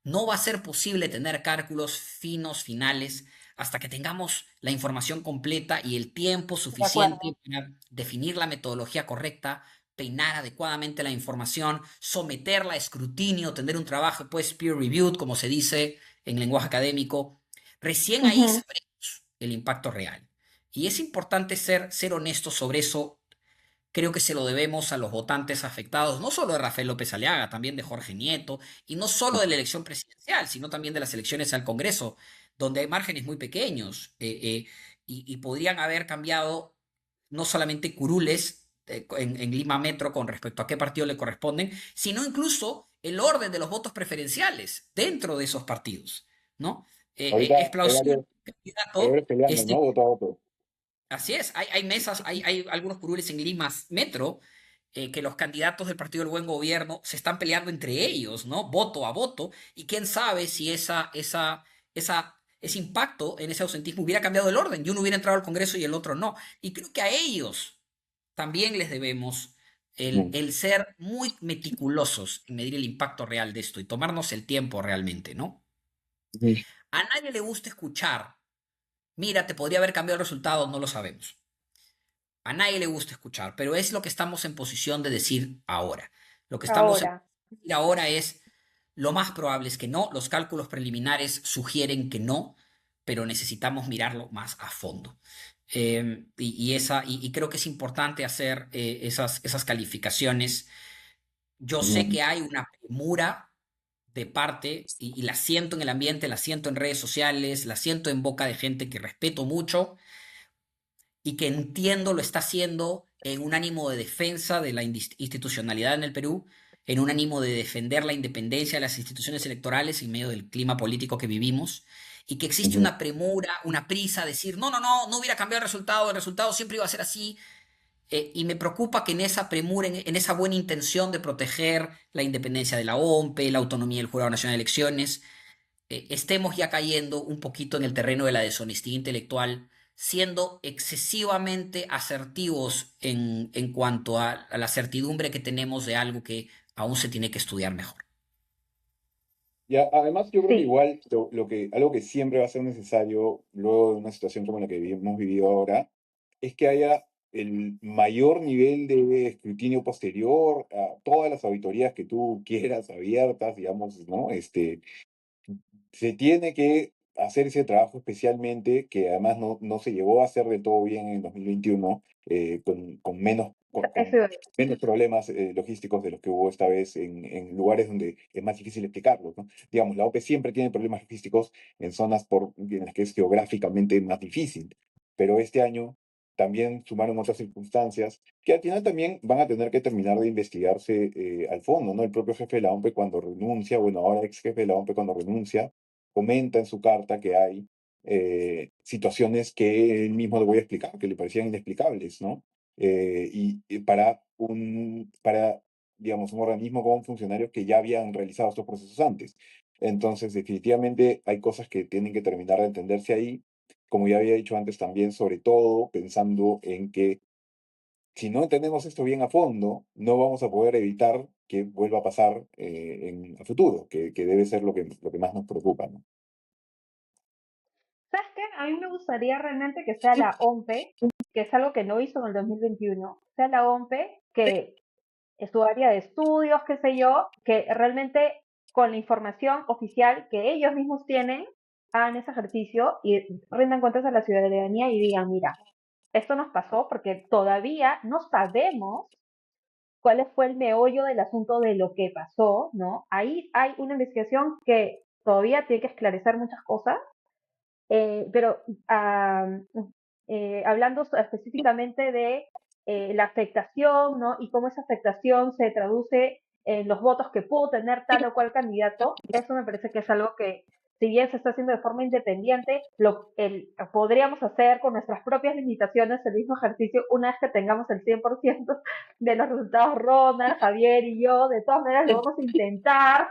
No va a ser posible tener cálculos finos, finales, hasta que tengamos la información completa y el tiempo de suficiente acuerdo. para definir la metodología correcta, peinar adecuadamente la información, someterla a escrutinio, tener un trabajo pues peer-reviewed, como se dice en lenguaje académico. Recién ahí Ujú. sabremos el impacto real. Y es importante ser honestos sobre eso. Creo que se lo debemos a los votantes afectados, no solo de Rafael López Aliaga, también de Jorge Nieto, y no solo de la elección presidencial, sino también de las elecciones al Congreso, donde hay márgenes muy pequeños y podrían haber cambiado no solamente curules en Lima Metro con respecto a qué partido le corresponden, sino incluso el orden de los votos preferenciales dentro de esos partidos, ¿no? Ahorita Es plausible que el hay candidato varios peleando, ¿no? esté. Voto a voto. Así es, hay mesas, hay algunos curules en Lima Metro que los candidatos del Partido del Buen Gobierno se están peleando entre ellos, ¿no? Voto a voto, y quién sabe si ese impacto en ese ausentismo hubiera cambiado el orden, y uno hubiera entrado al Congreso y el otro no. Y creo que a ellos también les debemos Mm. el ser muy meticulosos en medir el impacto real de esto y tomarnos el tiempo realmente, ¿no? Ujú. A nadie le gusta escuchar, mira, te podría haber cambiado el resultado, no lo sabemos. A nadie le gusta escuchar, pero es lo que estamos en posición de decir ahora. Lo que estamos en Ahora. posición de decir ahora es, lo más probable es que no, los cálculos preliminares sugieren que no, pero necesitamos mirarlo más a fondo. Y creo que es importante hacer esas calificaciones. Yo sé Ujú. que hay una premura de parte, y la siento en el ambiente, la siento en redes sociales, la siento en boca de gente que respeto mucho, y que entiendo lo está haciendo en un ánimo de defensa de la institucionalidad en el Perú, en un ánimo de defender la independencia de las instituciones electorales en medio del clima político que vivimos, y que existe Ujú. una premura, una prisa, decir, no, no, no hubiera cambiado el resultado siempre iba a ser así. Y me preocupa que en esa premura, en esa buena intención de proteger la independencia de la OMPE, la autonomía del Jurado Nacional de Elecciones, estemos ya cayendo un poquito en el terreno de la deshonestidad intelectual, siendo excesivamente asertivos en cuanto a la certidumbre que tenemos de algo que aún se tiene que estudiar mejor. Además, yo creo que Sí, igual algo que siempre va a ser necesario luego de una situación como la que hemos vivido ahora, es que haya el mayor nivel de escrutinio posterior a todas las auditorías que tú quieras abiertas, digamos, ¿no? Se tiene que hacer ese trabajo especialmente, que además no se llevó a hacer del todo bien en el 2021, con Eso iba a decir. menos problemas logísticos de los que hubo esta vez en lugares donde es más difícil explicarlos, ¿no? Digamos, la OPE siempre tiene problemas logísticos en zonas en las que es geográficamente más difícil, pero este año también sumaron otras circunstancias que al final también van a tener que terminar de investigarse al fondo, ¿no? El propio jefe de la OMPE cuando renuncia, bueno, ahora ex jefe de la OMPE cuando renuncia, comenta en su carta que hay situaciones que él mismo le voy a explicar, que le parecían inexplicables, ¿no? Y para, digamos, un organismo con funcionarios que ya habían realizado estos procesos antes. Entonces, definitivamente hay cosas que tienen que terminar de entenderse ahí, como ya había dicho antes también, sobre todo pensando en que si no entendemos esto bien a fondo, no vamos a poder evitar que vuelva a pasar a futuro, que debe ser lo que más nos preocupa, ¿no? ¿Sabes qué? A mí me gustaría realmente que sea la OMPE, que es algo que no hizo en el 2021, sea la OMPE que es su área de estudios, qué sé yo, que realmente con la información oficial que ellos mismos tienen, hagan ese ejercicio y rindan cuentas a la ciudadanía y digan, mira, esto nos pasó porque todavía no sabemos cuál fue el meollo del asunto de lo que pasó, ¿no? Ahí hay una investigación que todavía tiene que esclarecer muchas cosas, pero hablando específicamente de la afectación, ¿no? Y cómo esa afectación se traduce en los votos que pudo tener tal o cual candidato, eso me parece que es algo que, si bien se está haciendo de forma independiente, podríamos hacer con nuestras propias limitaciones el mismo ejercicio una vez que tengamos el 100% de los resultados Ronald, Javier y yo, de todas maneras lo vamos a intentar,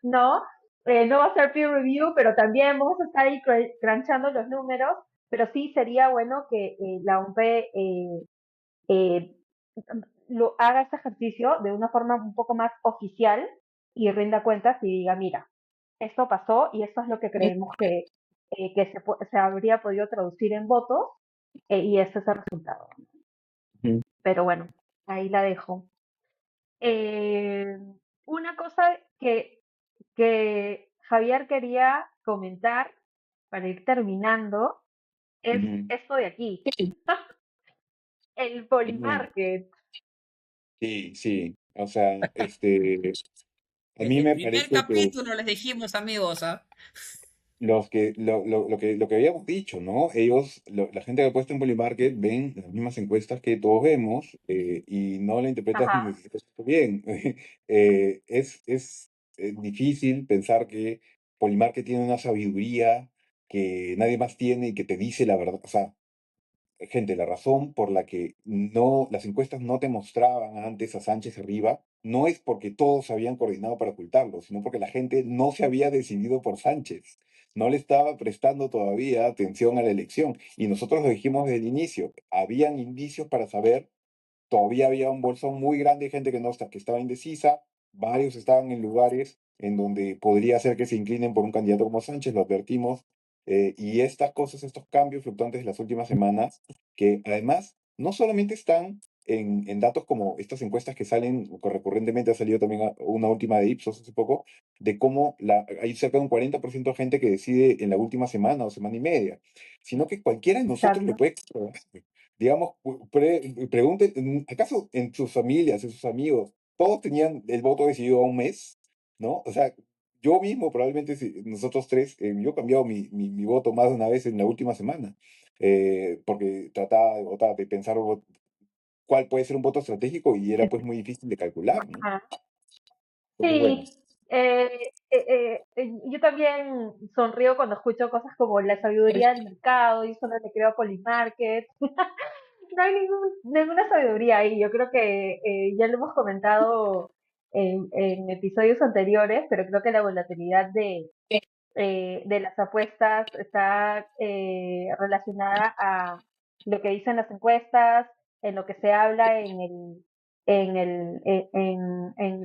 ¿no? No va a ser peer review, pero también vamos a estar ahí crunchando los números, pero sí sería bueno que la OMP eh, lo haga este ejercicio de una forma un poco más oficial y rinda cuentas y diga, mira, esto pasó y esto es lo que creemos que se habría podido traducir en votos y este es el resultado. Ujú. Pero bueno, ahí la dejo. Eh, una cosa que Javier quería comentar para ir terminando es Ujú. esto de aquí, el Ujú. Polymarket. Sí, sí. O sea, a mí El me primer parece que capítulo les dijimos, amigos, ¿ah? lo que habíamos dicho, ¿no? La gente que ha puesto en Polymarket ven las mismas encuestas que todos vemos y no la interpretan Ajá. bien. Es difícil pensar que Polymarket tiene una sabiduría que nadie más tiene y que te dice la verdad. O sea, gente, la razón por la que las encuestas no te mostraban antes a Sánchez arriba no es porque todos se habían coordinado para ocultarlo, sino porque la gente no se había decidido por Sánchez. No le estaba prestando todavía atención a la elección. Y nosotros lo dijimos desde el inicio. Habían indicios para saber. Todavía había un bolsón muy grande de gente que estaba indecisa, varios estaban en lugares en donde podría ser que se inclinen por un candidato como Sánchez, lo advertimos, y estas cosas, estos cambios fluctuantes de las últimas semanas, que además no solamente están en datos como estas encuestas que salen recurrentemente, ha salido también una última de Ipsos hace poco, de cómo hay cerca de un 40% de gente que decide en la última semana o semana y media, sino que cualquiera de nosotros le Exacto. puede comprobar. Digamos, pregunten, ¿acaso en sus familias, en sus amigos, todos tenían el voto decidido a un mes? ¿No? O sea, yo mismo, probablemente nosotros tres, yo he cambiado mi voto más de una vez en la última semana, porque trataba de votar, de pensar cuál puede ser un voto estratégico y era pues muy difícil de calcular, ¿no? Ajá. Entonces, bueno. Sí, yo también sonrío cuando escucho cosas como la sabiduría del mercado y eso no le creo a Polymarket. No hay ninguna sabiduría ahí. Yo creo que ya lo hemos comentado en episodios anteriores, pero creo que la volatilidad de las apuestas está relacionada a lo que dicen las encuestas, en lo que se habla en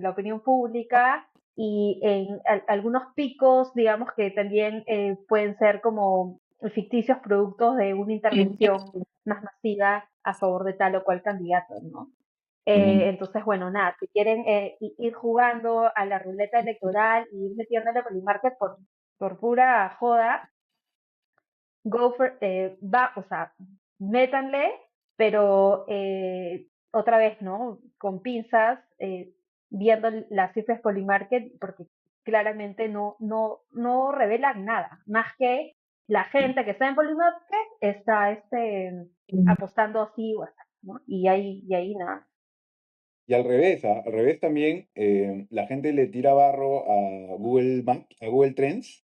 la opinión pública y en algunos picos, digamos, que también pueden ser como ficticios productos de una intervención más masiva a favor de tal o cual candidato, ¿no? Ujú. Entonces, bueno, nada, si quieren ir jugando a la ruleta electoral y ir metiéndole Polymarket por pura joda, o sea, métanle, pero otra vez, ¿no? Con pinzas, viendo las cifras Polymarket, porque claramente no revelan nada, más que la gente que está en Polymarket está apostando así o así, ¿no? Y ahí nada. Y al revés, al revés también, la gente le tira barro a Google Maps, a Google Trends,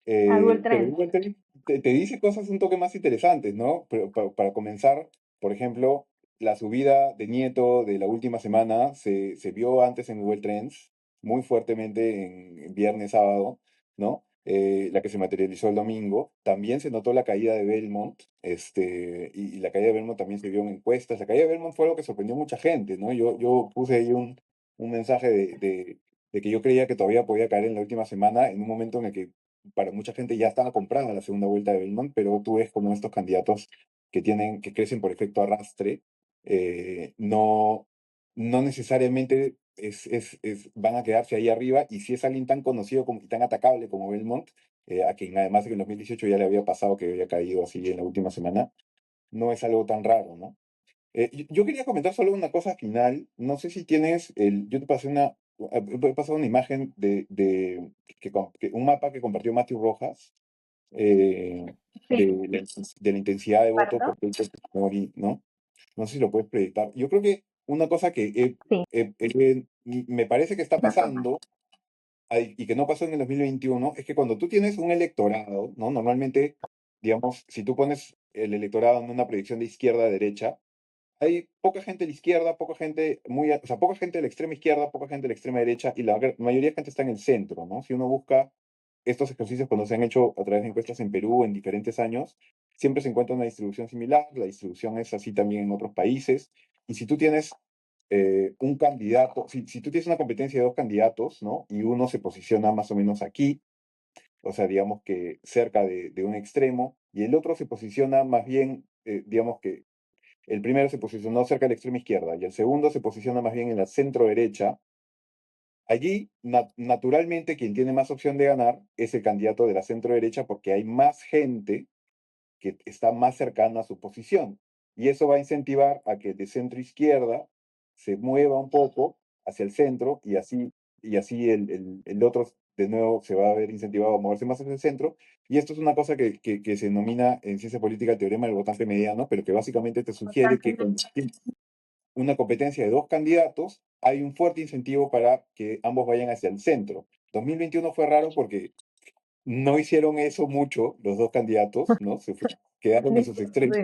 Algo el pero tren. Google Trends te dice cosas un toque más interesantes, ¿no? Pero para comenzar, por ejemplo, la subida de Nieto de la última semana se vio antes en Google Trends, muy fuertemente en viernes, sábado, ¿no? La que se materializó el domingo. También se notó la caída de Belmont, y la caída de Belmont también se vio en encuestas. La caída de Belmont fue algo que sorprendió a mucha gente, ¿no? Yo puse ahí un mensaje de que yo creía que todavía podía caer en la última semana, en un momento en el que para mucha gente ya estaba comprada la segunda vuelta de Belmont, pero tú ves como estos candidatos que crecen por efecto arrastre, no, no necesariamente van a quedarse ahí arriba, y si es alguien tan conocido y tan atacable como Belmont, a quien además de que en 2018 ya le había pasado que había caído así en la última semana, no es algo tan raro, ¿no? Yo quería comentar solo una cosa final. No sé si tienes yo te pasé he pasado una imagen un mapa que compartió Matthew Rojas, Sí, de la intensidad de voto ¿parto? por Keiko Fujimori, ¿no? No sé si lo puedes proyectar. Yo creo que una cosa que Sí, me parece que está una forma. pasando y que no pasó en el 2021 es que cuando tú tienes un electorado, ¿no? Normalmente, digamos, si tú pones el electorado en una proyección de izquierda a derecha, hay poca gente de la izquierda, o sea, poca gente de la extrema izquierda, poca gente de la extrema derecha, y la mayoría de gente está en el centro, ¿no? Si uno busca estos ejercicios cuando se han hecho a través de encuestas en Perú en diferentes años, siempre se encuentra una distribución similar. La distribución es así también en otros países. Y si tú tienes un candidato, si tú tienes una competencia de dos candidatos, ¿no? Y uno se posiciona más o menos aquí, o sea, digamos que cerca de un extremo, y el otro se posiciona más bien, digamos que el primero se posicionó cerca de la extrema izquierda y el segundo se posiciona más bien en la centro derecha. Allí, naturalmente, quien tiene más opción de ganar es el candidato de la centro derecha, porque hay más gente que está más cercana a su posición. Y eso va a incentivar a que de centro izquierda se mueva un poco hacia el centro, y así el otro de nuevo se va a ver incentivado a moverse más hacia el centro. Y esto es una cosa que se denomina en ciencia política el teorema del votante mediano, pero que básicamente te sugiere que Bastante. cuando tienes una competencia de dos candidatos, hay un fuerte incentivo para que ambos vayan hacia el centro. 2021 fue raro porque no hicieron eso mucho los dos candidatos, ¿no? Quedaron en sus extremos. Sí.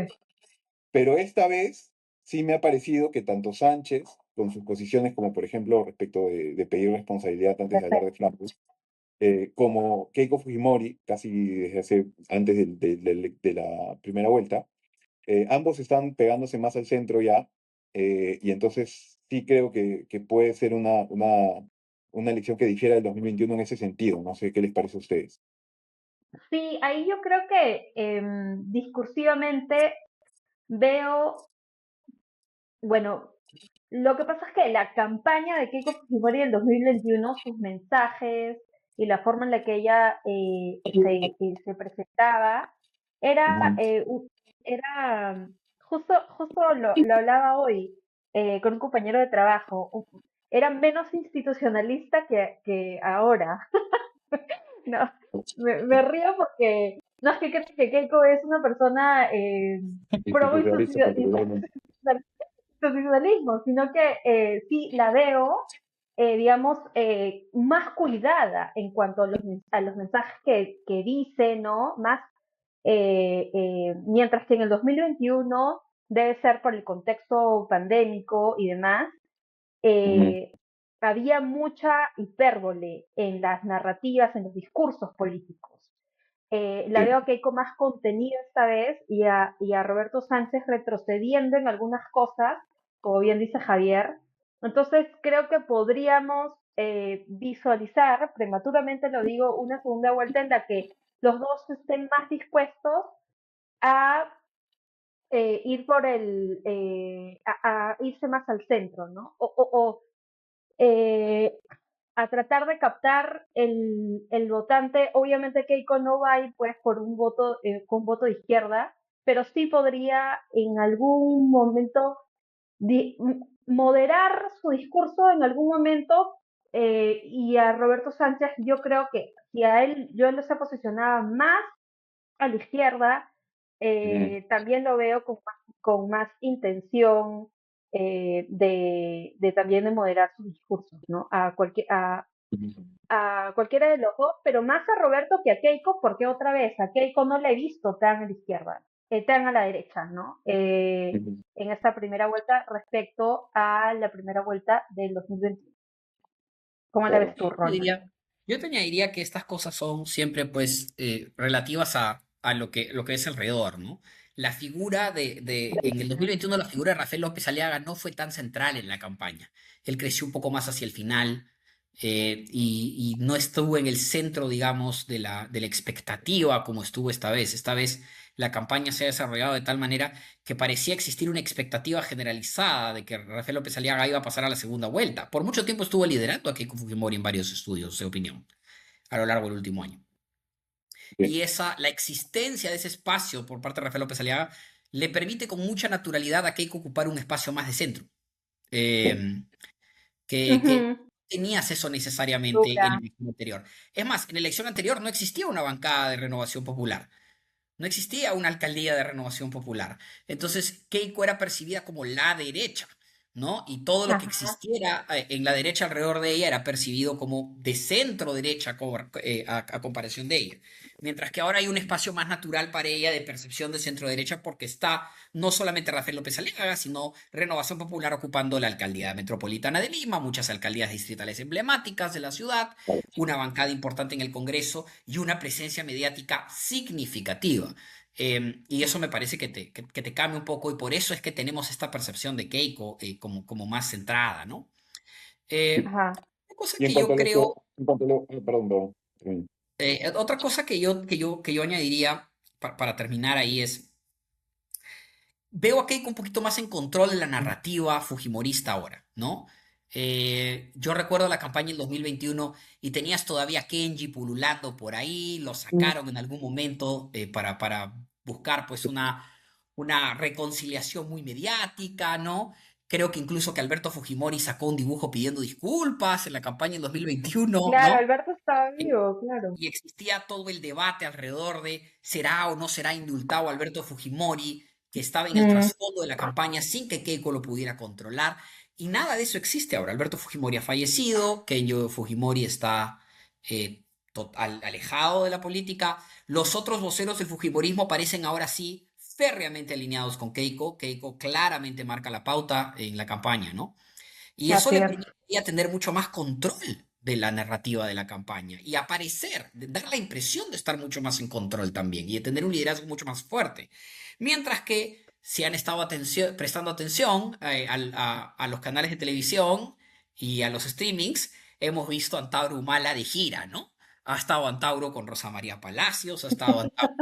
Pero esta vez sí me ha parecido que tanto Sánchez, con sus posiciones como por ejemplo respecto de pedir responsabilidad antes de hablar de flancos, como Keiko Fujimori, casi antes de la primera vuelta, ambos están pegándose más al centro ya, y entonces sí creo que puede ser una elección que difiera del 2021 en ese sentido. No sé qué les parece a ustedes. Sí, ahí yo creo que discursivamente veo, bueno, lo que pasa es que la campaña de Keiko Fujimori del 2021, sus mensajes y la forma en la que ella se presentaba, era, Ujú. justo lo hablaba hoy con un compañero de trabajo, era menos institucionalista que ahora. No, me río porque no es que creo que Keiko es una persona pro Institucionalista particularmente. institucionalismo, sino que sí la veo, digamos, más cuidada en cuanto a los mensajes que dice, ¿no? Más, mientras que en el 2021 debe ser por el contexto pandémico y demás, Ujú. eh, había mucha hipérbole en las narrativas, en los discursos políticos. La Sí. veo a Keiko más contenida esta vez y a Roberto Sánchez retrocediendo en algunas cosas, como bien dice Javier. Entonces creo que podríamos visualizar, prematuramente lo digo, una segunda vuelta en la que los dos estén más dispuestos a ir a irse más al centro, ¿no? O, eh, a tratar de captar el votante. Obviamente Keiko no va a ir pues por un voto, con voto de izquierda, pero sí podría en algún momento moderar su discurso en algún momento, y a Roberto Sánchez yo creo que si a él yo lo se posicionaba más a la izquierda, también lo veo con más intención, de también de moderar sus discursos, ¿no? A cualquiera de los dos, pero más a Roberto que a Keiko, porque otra vez a Keiko no la he visto tan a la izquierda, tan a la derecha, ¿no? En esta primera vuelta respecto a la primera vuelta del 2021. ¿Cómo la ves tú, Ronald? Yo te añadiría que estas cosas son siempre pues relativas a lo que es alrededor, ¿no? La figura en el 2021 la figura de Rafael López Aliaga no fue tan central en la campaña. Él creció un poco más hacia el final, y no estuvo en el centro, digamos, de la expectativa como estuvo esta vez. Esta vez la campaña se ha desarrollado de tal manera que parecía existir una expectativa generalizada de que Rafael López Aliaga iba a pasar a la segunda vuelta. Por mucho tiempo estuvo liderando a Keiko Fujimori en varios estudios de opinión a lo largo del último año. Sí. Y la existencia de ese espacio por parte de Rafael López Aliaga le permite con mucha naturalidad a Keiko ocupar un espacio más de centro. Que Ujú, tenías eso necesariamente en la Luca. elección anterior. Es más, en la elección anterior no existía una bancada de Renovación Popular. No existía una alcaldía de Renovación Popular. Entonces, Keiko era percibida como la derecha, ¿no? Y todo lo que Ajá. existiera en la derecha alrededor de ella era percibido como de centro derecha a comparación de ella. Mientras que ahora hay un espacio más natural para ella de percepción de centro derecha porque está no solamente Rafael López Aliaga, sino Renovación Popular ocupando la alcaldía metropolitana de Lima, muchas alcaldías distritales emblemáticas de la ciudad, una bancada importante en el Congreso y una presencia mediática significativa. Y eso me parece que te cambia un poco y por eso es que tenemos esta percepción de Keiko como más centrada, ¿no? Ajá. Una cosa Y en que cuanto yo a lo que, creo, perdón. otra cosa que yo añadiría para terminar ahí es, veo a Keiko un poquito más en control de la narrativa fujimorista ahora, ¿no? Yo recuerdo la campaña en 2021 y tenías todavía a Kenji pululando por ahí, lo sacaron en algún momento para buscar pues una reconciliación muy mediática, ¿no? Creo que incluso que Alberto Fujimori sacó un dibujo pidiendo disculpas en la campaña en 2021, Claro, ¿no? Alberto estaba vivo, claro. Y existía todo el debate alrededor de será o no será indultado Alberto Fujimori, que estaba en el Mm, trasfondo de la campaña sin que Keiko lo pudiera controlar. Y nada de eso existe ahora. Alberto Fujimori ha fallecido, Kenjo Fujimori está alejado de la política. Los otros voceros del Fujimorismo parecen ahora sí férreamente alineados con Keiko. Keiko claramente marca la pauta en la campaña, ¿no? Y eso así le es. permitiría tener mucho más control de la narrativa de la campaña y aparecer, dar la impresión de estar mucho más en control también y de tener un liderazgo mucho más fuerte. Mientras que si han estado prestando atención a los canales de televisión y a los streamings, hemos visto a Antauro Humala de gira, ¿no? Ha estado Antauro con Rosa María Palacios, ha estado Antauro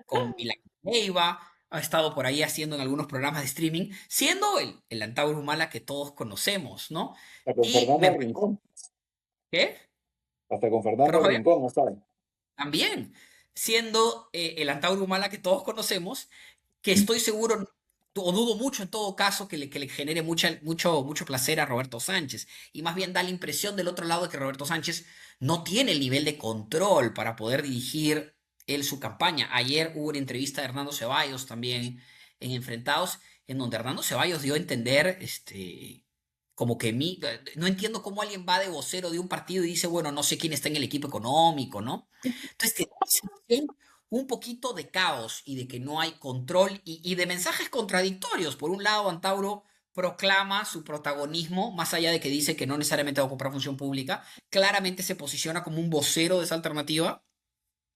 con Milagro Leiva, ha estado por ahí haciendo en algunos programas de streaming, siendo el Antauro Humala que todos conocemos, ¿no? Hasta con Y Fernando me parece Rincón. que, Hasta con pero Fernando Javier, Rincón, ¿no saben? también, siendo el Antauro Humala que todos conocemos, que estoy seguro, o dudo mucho en todo caso, que le genere mucho placer a Roberto Sánchez. Y más bien da la impresión del otro lado de que Roberto Sánchez no tiene el nivel de control para poder dirigir él su campaña. Ayer hubo una entrevista de Hernando Ceballos también en Enfrentados, en donde Hernando Ceballos dio a entender, como que no entiendo cómo alguien va de vocero de un partido y dice, bueno, no sé quién está en el equipo económico, ¿no? Entonces, te da la sensación un poquito de caos y de que no hay control y de mensajes contradictorios. Por un lado, Antauro proclama su protagonismo, más allá de que dice que no necesariamente va a comprar función pública, claramente se posiciona como un vocero de esa alternativa.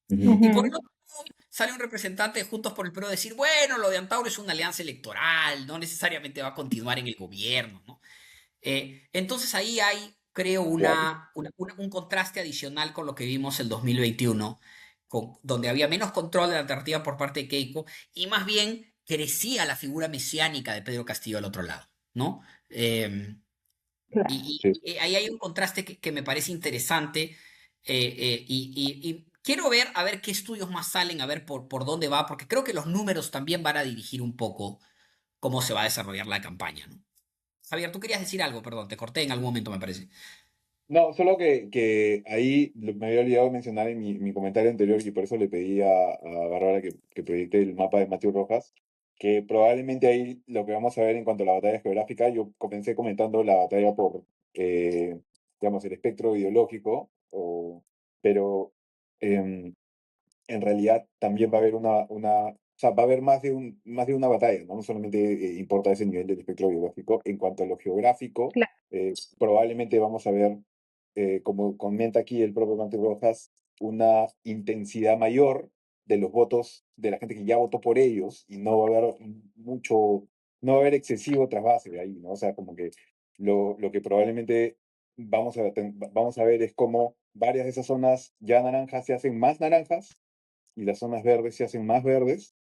Ujú. Y por el Ujú. otro lado, sale un representante de Juntos por el Perú a decir, bueno, lo de Antauro es una alianza electoral, no necesariamente va a continuar en el gobierno, ¿no? Entonces ahí hay, creo, Claro. un contraste adicional con lo que vimos el 2021, donde había menos control de la alternativa por parte de Keiko y más bien crecía la figura mesiánica de Pedro Castillo al otro lado, ¿no? Eh, Claro. Sí. Y ahí hay un contraste que me parece interesante. Y quiero ver, a ver qué estudios más salen, a ver por dónde va, porque creo que los números también van a dirigir un poco cómo se va a desarrollar la campaña, ¿no? Javier, tú querías decir algo, perdón, te corté en algún momento, me parece. No, solo que ahí me había olvidado mencionar en mi comentario anterior y por eso le pedí a Bárbara que proyecte el mapa de Matthew Rojas, que probablemente ahí lo que vamos a ver en cuanto a la batalla geográfica, yo comencé comentando la batalla por, digamos, el espectro ideológico, pero em, en realidad también va a haber o sea, va a haber más de una batalla, ¿no? No solamente importa ese nivel del espectro biológico. En cuanto a lo geográfico, Claro. probablemente vamos a ver, como comenta aquí el propio Mateo Rojas, una intensidad mayor de los votos de la gente que ya votó por ellos y no va a haber mucho, no va a haber excesivo trasvase de ahí, ¿no? O sea, como que lo que probablemente vamos a ver es cómo varias de esas zonas ya naranjas se hacen más naranjas y las zonas verdes se hacen más verdes,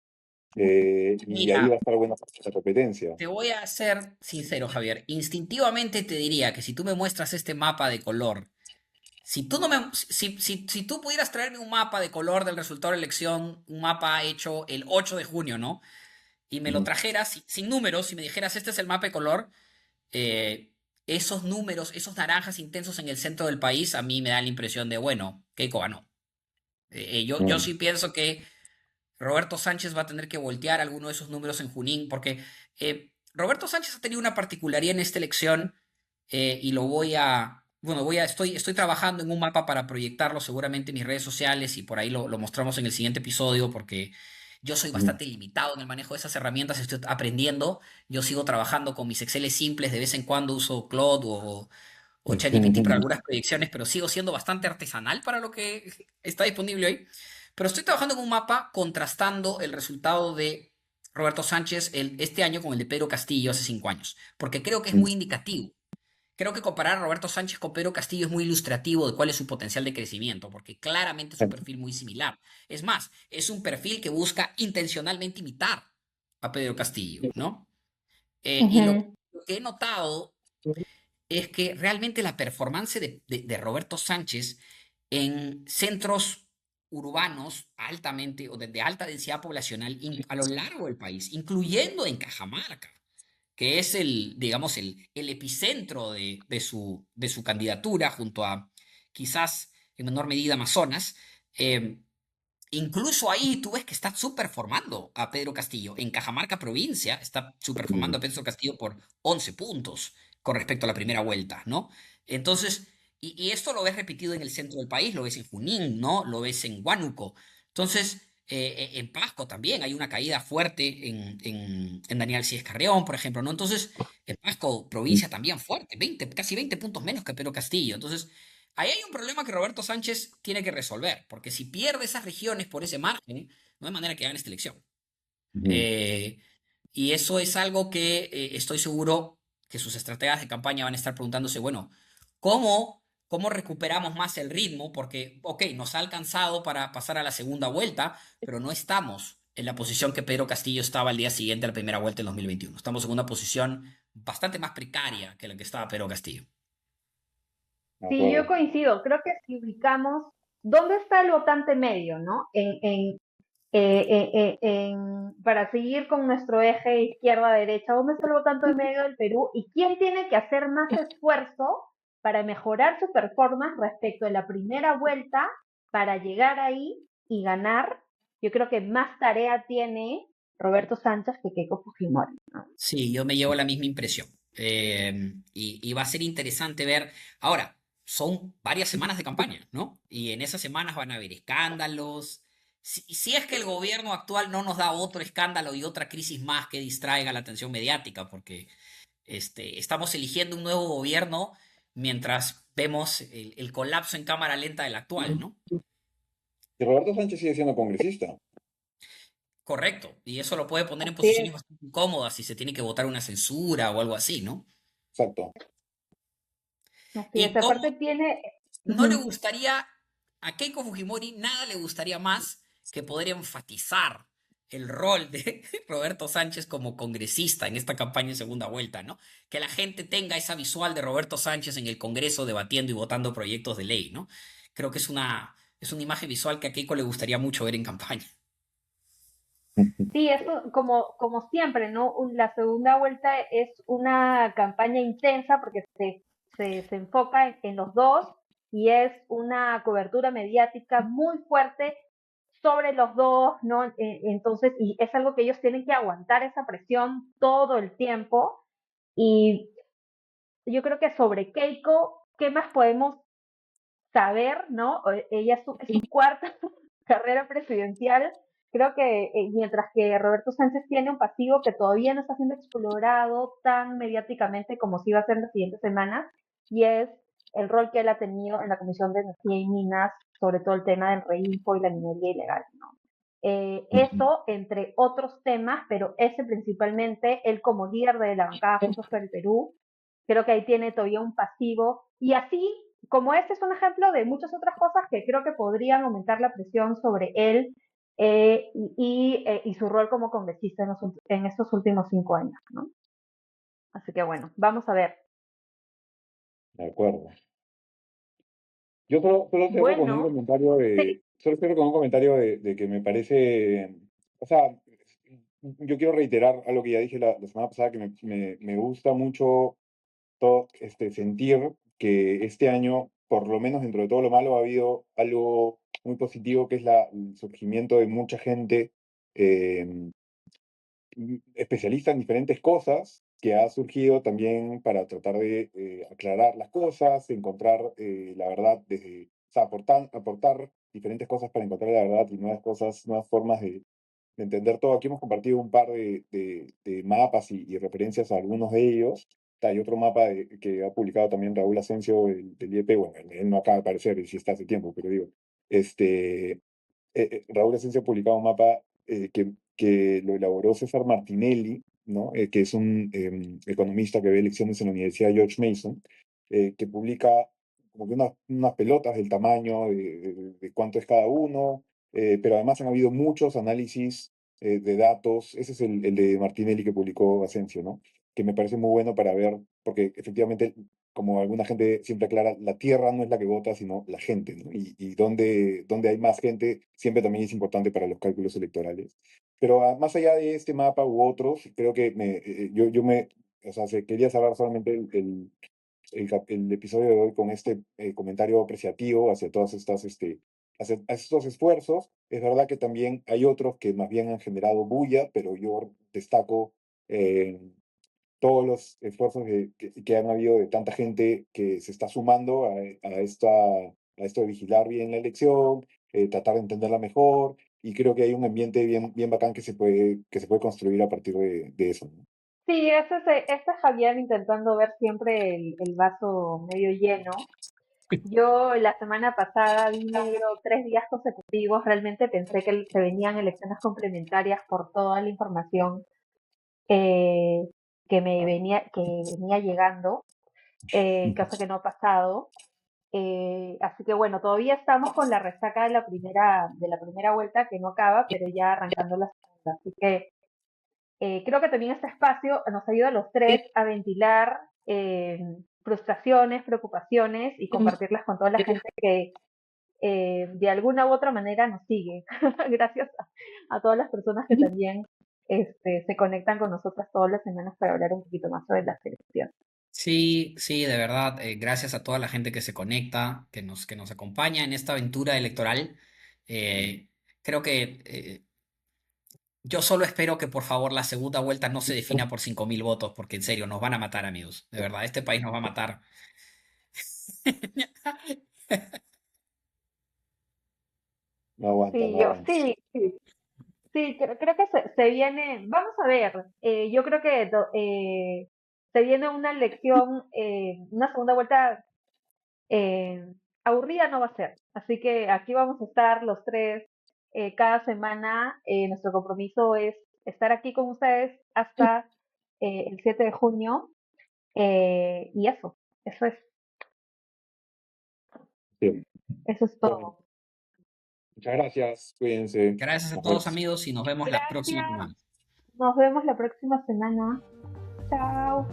y ahí Mira, va a estar buena la competencia. te voy a ser sincero, Javier. Instintivamente te diría que si tú me muestras este mapa de color, si tú no me, si tú pudieras traerme un mapa de color del resultado de la elección, un mapa hecho el 8 de junio, ¿no? Y me lo Ujú. trajeras sin números, y me dijeras, este es el mapa de color, eh, esos números, esos naranjas intensos en el centro del país, a mí me da la impresión de, bueno, Keiko ganó. Yo Mm. sí pienso que Roberto Sánchez va a tener que voltear alguno de esos números en Junín, porque Roberto Sánchez ha tenido una particularidad en esta elección, y lo voy a, bueno, estoy trabajando en un mapa para proyectarlo seguramente en mis redes sociales y por ahí lo mostramos en el siguiente episodio, porque yo soy Ujú. bastante limitado en el manejo de esas herramientas, estoy aprendiendo, yo sigo trabajando con mis Excel simples, de vez en cuando uso Claude o ChatGPT para algunas proyecciones, pero sigo siendo bastante artesanal para lo que está disponible hoy. Pero estoy trabajando en un mapa contrastando el resultado de Roberto Sánchez este año con el de Pedro Castillo hace 5 años, porque creo que es muy indicativo. Creo que comparar a Roberto Sánchez con Pedro Castillo es muy ilustrativo de cuál es su potencial de crecimiento, porque claramente es un perfil muy similar. Es más, es un perfil que busca intencionalmente imitar a Pedro Castillo, ¿no? Y Ujú. lo que he notado es que realmente la performance de Roberto Sánchez en centros urbanos altamente o de alta densidad poblacional a lo largo del país, incluyendo en Cajamarca, que es digamos, el epicentro de su candidatura, junto a quizás en menor medida Amazonas. eh, Incluso ahí tú ves que está superformando a Pedro Castillo. En Cajamarca provincia está superformando a Pedro Castillo por 11 puntos con respecto a la primera vuelta, ¿no? Entonces, y esto lo ves repetido en el centro del país, lo ves en Junín, ¿no? Lo ves en Huánuco. Entonces, en Pasco también hay una caída fuerte en Daniel Cíes Carrión, por ejemplo, ¿no? Entonces, en Pasco provincia también fuerte, casi 20 puntos menos que Pedro Castillo. Entonces, ahí hay un problema que Roberto Sánchez tiene que resolver, porque si pierde esas regiones por ese margen, no hay manera que gane esta elección. Eh, y eso es algo que estoy seguro que sus estrategas de campaña van a estar preguntándose, bueno, ¿cómo recuperamos más el ritmo? Porque, ok, nos ha alcanzado para pasar a la segunda vuelta, pero no estamos en la posición que Pedro Castillo estaba al día siguiente a la primera vuelta en 2021. Estamos en una posición bastante más precaria que la que estaba Pedro Castillo. De Sí, yo acuerdo. coincido. Creo que si ubicamos dónde está el votante medio, ¿no? Para seguir con nuestro eje izquierda-derecha, ¿dónde está el votante medio del Perú y quién tiene que hacer más esfuerzo para mejorar su performance respecto de la primera vuelta para llegar ahí y ganar? Yo creo que más tarea tiene Roberto Sánchez que Keiko Fujimori, ¿no? Sí, yo me llevo la misma impresión. Y va a ser interesante ver. Ahora, son varias semanas de campaña, ¿no? Y en esas semanas van a haber escándalos. Si es que el gobierno actual no nos da otro escándalo y otra crisis más que distraiga la atención mediática, porque estamos eligiendo un nuevo gobierno mientras vemos el colapso en cámara lenta del actual, ¿no? Y Roberto Sánchez sigue siendo congresista. Correcto. Y eso lo puede poner en Así es, posiciones bastante incómodas si se tiene que votar una censura o algo así, ¿no? Exacto. así es. ¿Y Aparte cómo tiene, no le ujú, gustaría, a Keiko Fujimori nada le gustaría más que poder enfatizar, el rol de Roberto Sánchez como congresista en esta campaña en segunda vuelta, ¿no? Que la gente tenga esa visual de Roberto Sánchez en el Congreso debatiendo y votando proyectos de ley, ¿no? Creo que es una imagen visual que a Keiko le gustaría mucho ver en campaña. Sí, eso como siempre, ¿no? La segunda vuelta es una campaña intensa porque se enfoca en los dos y es una cobertura mediática muy fuerte sobre los dos, ¿no? Entonces, y es algo que ellos tienen que aguantar esa presión todo el tiempo. Y yo creo que sobre Keiko, ¿qué más podemos saber, ¿no? Ella es su cuarta carrera presidencial. Creo que mientras que Roberto Sánchez tiene un pasivo que todavía no está siendo explorado tan mediáticamente como sí va a ser en las siguientes semanas, y es el rol que él ha tenido en la Comisión de Energía y Minas, sobre todo el tema del reinfo y la minería ilegal, ¿no? Eso, entre otros temas, pero ese principalmente, él como líder de la bancada Juntos por el Perú, creo que ahí tiene todavía un pasivo, y así como este es un ejemplo de muchas otras cosas que creo que podrían aumentar la presión sobre él y su rol como congresista en estos últimos 5 años, ¿no? Así que bueno, vamos a ver. De acuerdo. Yo solo cierro con un Bueno, comentario sí, de que me parece, o sea, yo quiero reiterar algo que ya dije la semana pasada, que me gusta mucho sentir que este año, por lo menos dentro de todo lo malo, ha habido algo muy positivo, que es el surgimiento de mucha gente eh, especialista en diferentes cosas, que ha surgido también para tratar de aclarar las cosas, encontrar la verdad, o sea, aportar diferentes cosas para encontrar la verdad y nuevas cosas, nuevas formas de entender todo. Aquí hemos compartido un par de mapas y referencias a algunos de ellos. Hay otro mapa que ha publicado también Raúl Asensio del IEP. Bueno, él no acaba de aparecer, y sí está hace tiempo, pero digo, Raúl Asensio ha publicado un mapa que lo elaboró César Martinelli, ¿no? Que es un economista que ve elecciones en la Universidad George Mason, que publica como que unas pelotas del tamaño de cuánto es cada uno, pero además han habido muchos análisis de datos. Ese es el de Martinelli que publicó Asensio, ¿no? Que me parece muy bueno para ver, porque efectivamente, como alguna gente siempre aclara, la tierra no es la que vota, sino la gente, ¿no? Y donde hay más gente siempre también es importante para los cálculos electorales. Pero más allá de este mapa u otros, creo que o sea, quería cerrar solamente el episodio de hoy con este comentario apreciativo hacia todas hacia estos esfuerzos. Es verdad que también hay otros que más bien han generado bulla, pero yo destaco eh, todos los esfuerzos que han habido de tanta gente que se está sumando a esto de vigilar bien la elección, tratar de entenderla mejor, y creo que hay un ambiente bien bacán que se puede construir a partir de eso, ¿no? sí, ese es Javier intentando ver siempre el vaso medio lleno. Yo la semana pasada vi negro 3 días consecutivos. Realmente pensé que se venían elecciones complementarias por toda la información eh, que venía llegando, cosa que no ha pasado. Así que bueno, todavía estamos con la resaca de la primera vuelta que no acaba, pero ya arrancando la segunda. Así que creo que también este espacio nos ayuda a los tres a ventilar frustraciones, preocupaciones y compartirlas con toda la gente que de alguna u otra manera nos sigue. Gracias a todas las personas que también se conectan con nosotras todas las semanas para hablar un poquito más sobre la selección. Sí, sí, de verdad, gracias a toda la gente que se conecta, que nos acompaña en esta aventura electoral. Eh, creo que yo solo espero que por favor la segunda vuelta no se defina por 5.000 votos, porque en serio, nos van a matar, amigos. De verdad, este país nos va a matar. No aguanta, no Sí, yo, aguanta. sí, sí, sí, creo que se viene, vamos a ver, yo creo que se viene una elección, una segunda vuelta eh, aburrida no va a ser. Así que aquí vamos a estar los tres cada semana. Nuestro compromiso es estar aquí con ustedes hasta el 7 de junio. Y Sí. eso es Bueno, todo. Muchas gracias, cuídense. Gracias a Nos todos vemos. amigos y nos vemos la próxima Gracias. semana. Nos vemos la próxima semana. Chao.